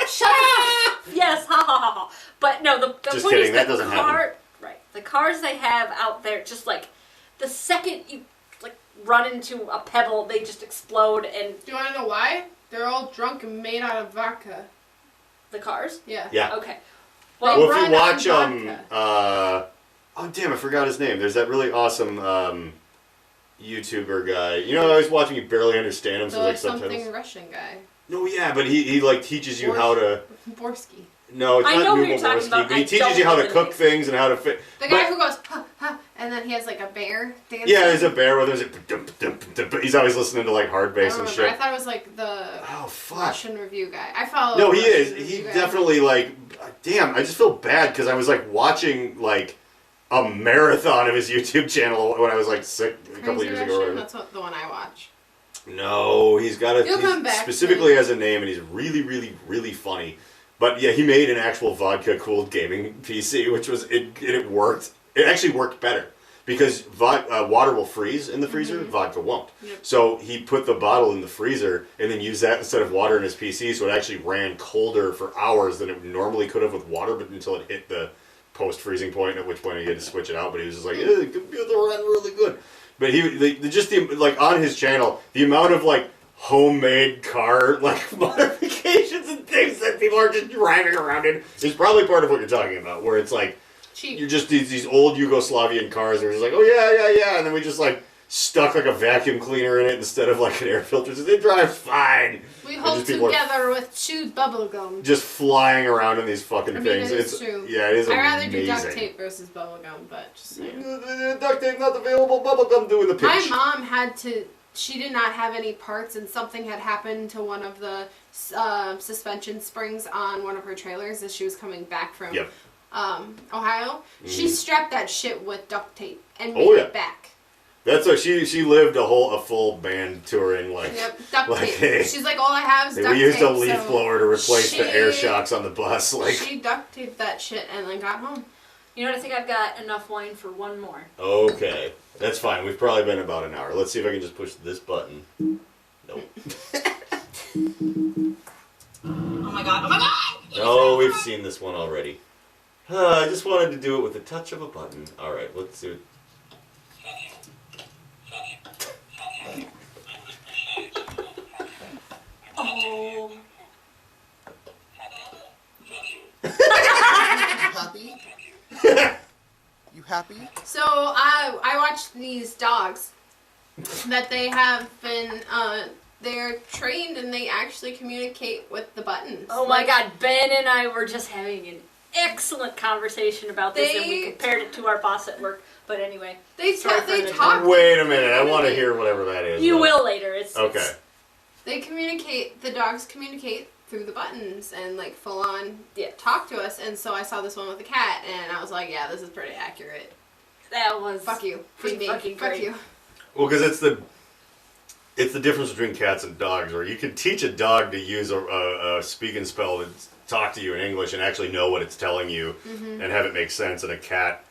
Shut up! Yes, ha ha ha ha. But no, the Just point kidding, is that the doesn't car, happen. right? The cars they have out there, just like the second you like run into a pebble, they just explode. And Do you want to know why? They're all drunk and made out of vodka. the cars. Yeah. Yeah. Okay. Well, They if run you watch on vodka. oh damn, I forgot his name. There's that really awesome YouTuber guy. You know, I was watching, you barely understand him, so The like subtitles. something Russian guy. No, yeah, but he like teaches you how to. Borsky. No, it's I not know who you're talking Nuboborski, about, but he I teaches don't you how know to the cook name. things and how to fit. The guy who goes, ha, ha, and then he has like a bear dancing. Yeah, there's a bear with him. He's always listening to like hard I bass don't and remember. I shit. thought it was like the Oh fuck. Russian review guy. I follow. No, the he Russian is. review He guy. definitely like. Damn, I just feel bad because I was like watching like a marathon of his YouTube channel when I was like sick a couple Crazy years Russian? ago. That's the one I watch. No, he's got a. He'll come He back to specifically me. has a name, and he's really, really, really funny. But yeah, he made an actual vodka cooled gaming PC, which was it worked. It actually worked better because water will freeze in the freezer, vodka won't. Yep. So he put the bottle in the freezer and then used that instead of water in his PC, so it actually ran colder for hours than it normally could have with water, but until it hit the post freezing point, at which point he had to switch it out. But he was just like, the computer ran really good. But like on his channel, the amount of like homemade car like modifications and things that people are just driving around in is probably part of what you're talking about, where it's like Cheap. you're just these old Yugoslavian cars that are just like, oh yeah, and then we just like stuck like a vacuum cleaner in it instead of like an air filter. So it drives fine. We And hold just people are together with chewed bubble gum. just flying around in these fucking I mean, things. it is It's true. yeah, it is I'd amazing. rather do duct tape versus bubble gum, but just saying. Duct tape not available. Bubblegum doing the My pitch. mom had to. She did not have any parts, and something had happened to one of the suspension springs on one of her trailers as she was coming back from Yep. Ohio. She strapped that shit with duct tape and Oh, made yeah. it back. That's what she lived a full band touring like. Yep, duct Like, tape. hey, She's like, all I have is duct we used tape. a leaf so blower to replace the air she- shocks on the bus. Like, She duct taped that shit and then got home. You know what? I think I've got enough wine for one more. okay, that's fine. We've probably been about an hour. Let's see if I can just push this button. Nope. Oh my god, oh my god! He just Oh, ran we've through it. seen this one already. I just wanted to do it with the touch of a button. All right, let's do it. Oh. You happy? So I watched these dogs that they have been they're trained and they actually communicate with the buttons. Oh my God, Ben and I were just having an excellent conversation about this, and we compared it to our boss at work. But anyway, they sorry for talk. Wait a minute, I want to hear whatever that is. You though. will later. It's Okay. They communicate. The dogs communicate through the buttons and like full on Yeah. talk to us. And so I saw this one with the cat, and I was like, yeah, this is pretty accurate. That was Fuck you. pretty Feed me. fucking Fuck great. you. Well, because it's the difference between cats and dogs, where you can teach a dog to use a speak and spell to talk to you in English and actually know what it's telling you and have it make sense, and a cat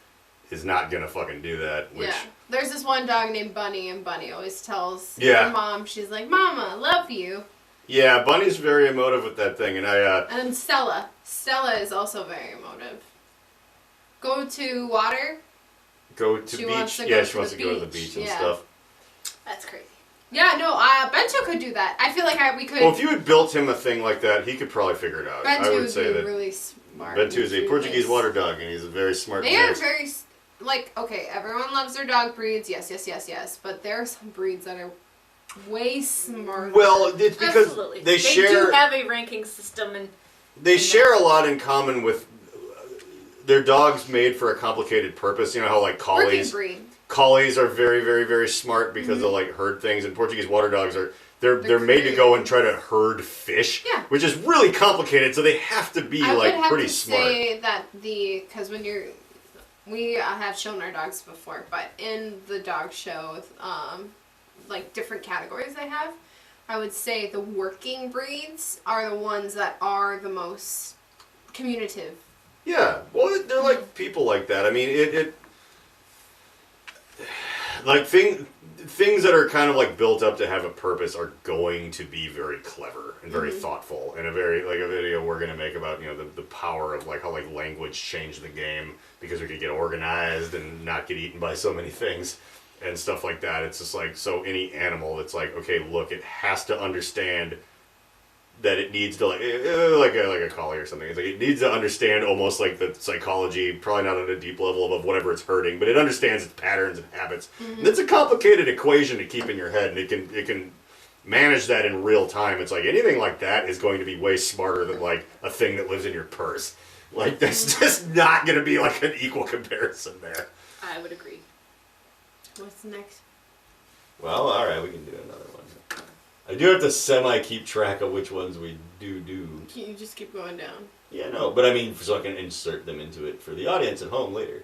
is not gonna fucking do that. Which, Yeah. There's this one dog named Bunny, and Bunny always tells Yeah. her mom, she's like, Mama, love you. yeah, Bunny's very emotive with that thing, and And then Stella. Stella is also very emotive. Go to water. go to She beach. wants to Yeah, go she to wants the to go to the beach, beach and yeah. stuff. That's crazy. Yeah, no, Bento could do that. I feel like we could. Well, if you had built him a thing like that, he could probably figure it out. Bento I would would say be that really smart. Bento is a and Portuguese curious. water dog, and he's a very smart. They are mix. very, like, okay, everyone loves their dog breeds, yes, but there are some breeds that are way smarter. Well, it's because Absolutely. they do share. have a ranking system, and They share a lot in common with their dogs made for a complicated purpose. You know how like Working breed. collies are very, very, very smart because they'll like herd things, and Portuguese water dogs are they're made to creative. go and try to herd fish, Yeah. which is really complicated. So they have to be I would like have pretty to smart. say that because when we have shown our dogs before, but in the dog show, like different categories they have, I would say the working breeds are the ones that are the most communicative. Yeah, well, they're like people like that. I mean, it like things that are kind of like built up to have a purpose are going to be very clever and very thoughtful. And a video we're gonna make about the power of like how like language changed the game because we could get organized and not get eaten by so many things and stuff like that. It's just like so any animal, it's like okay, look, it has to understand that it needs to like a collie or something. It's like it needs to understand almost like the psychology, probably not at a deep level of whatever it's hurting, but it understands its patterns and habits. And it's a complicated equation to keep in your head, and it can manage that in real time. It's like anything like that is going to be way smarter than like a thing that lives in your purse. Like there's just not going to be like an equal comparison there. I would agree. What's next? Well, all right, we can do another one. I do have to semi-keep track of which ones we do. Can you just keep going down? Yeah, no, but I mean, so I can insert them into it for the audience at home later.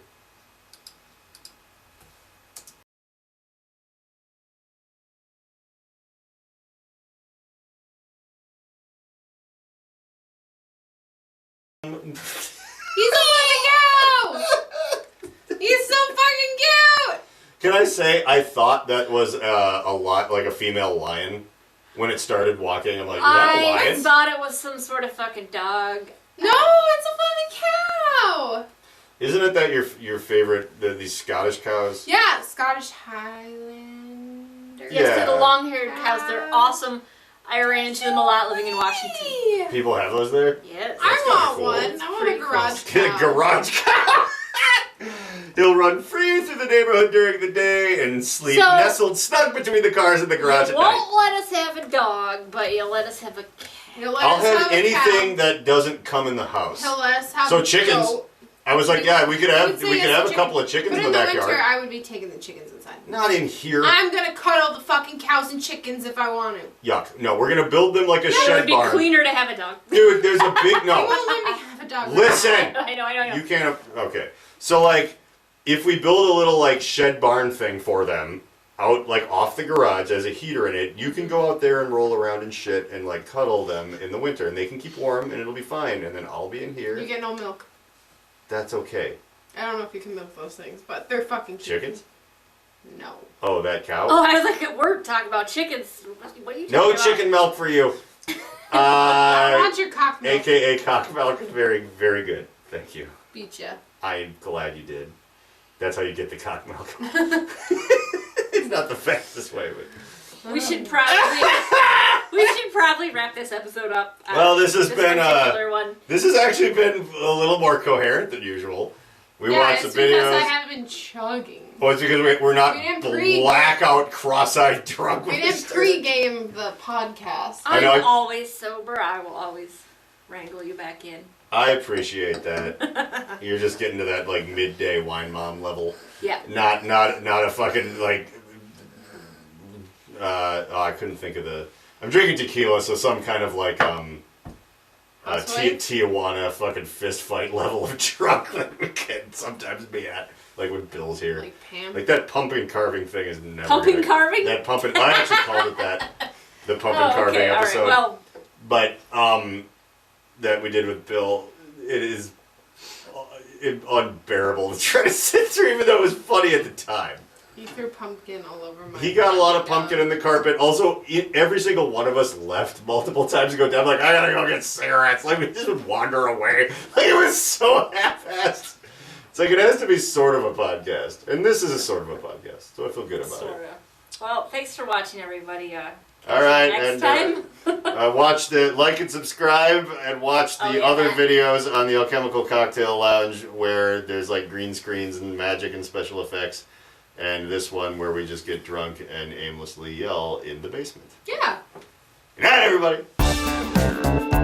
He's a fucking cow! He's so fucking cute! Can I say, I thought that was a lot like a female lion when it started walking. I'm like, is that a I lion? thought it was some sort of fucking dog. No, it's a fucking cow! Isn't it that your favorite, these Scottish cows? Yeah, Scottish Highlander. Yes, Yeah. the long-haired cows. They're awesome. I ran into them a lot living in Washington. Hey, People have those there? Yes. I kinda want cool. one. It's I want a pretty garage Get cow. a garage cow! He'll run free through the neighborhood during the day and sleep So- nestled snug between the cars in the garage You at night. won't let us have a dog, but you'll let us have a cat. He'll let I'll us have a anything cow. that doesn't come in the house. He'll let us have So a chickens. goat. I was like, yeah, we could have You'd say yes, a chicken. couple of chickens But in in the the backyard. winter, I would be taking the chickens inside. Not in here. I'm gonna cuddle the fucking cows and chickens if I want to. Yuck. No, we're gonna build them like a It shed would be barn. cleaner to have a dog. Dude, there's a big You no. won't let me have a dog. Listen. I know. You can't. Okay. So like, if we build a little like shed barn thing for them out like off the garage as a heater in it, you can go out there and roll around and shit and like cuddle them in the winter, and they can keep warm and it'll be fine. And then I'll be in here. You get no milk. That's okay. I don't know if you can milk those things, but they're fucking cute. Chickens? No. Oh, that cow. Oh, I was like, we're talking about chickens. What are you talking No about? chicken milk for you. I want your cock milk. AKA cock milk. Very, very good. Thank you. Beat ya. I'm glad you did. That's how you get the cock milk. It's not the fastest way, but We should probably wrap this episode up. Well, this has been, particular one. this has actually been a little more coherent than usual. We watched the it's because I videos. haven't been chugging. Well, it's because we're not We didn't pre- blackout, cross-eyed drunk. We when didn't started. pre-game the podcast. I know, I'm always sober. I will always wrangle you back in. I appreciate that. You're just getting to that like midday wine mom level. Yeah. Not a fucking like. I couldn't think of the. I'm drinking tequila, so some kind of like Tijuana fucking fist fight level of drunk that we can sometimes be at, like when Bill's here. Like Pam. Like that pumping carving thing is never. Pumping carving? That pumping. I actually called it that. The pumping carving okay, episode. all right. Well, But that we did with Bill, it is unbearable to try to sit through, even though it was funny at the time. He threw pumpkin all over my. He got a lot of pumpkin in the carpet. Also, every single one of us left multiple times to go down. Like, I gotta go get cigarettes. Like, we just would wander away. Like, it was so half-assed. It's like, it has to be sort of a podcast. And this is a sort of a podcast. So I feel good about sort it. of. Well, thanks for watching, everybody. All right, Next and time. watch the like and subscribe, and watch the other videos on the Alchemical Cocktail Lounge where there's like green screens and magic and special effects, and this one where we just get drunk and aimlessly yell in the basement. Yeah. Good night, everybody.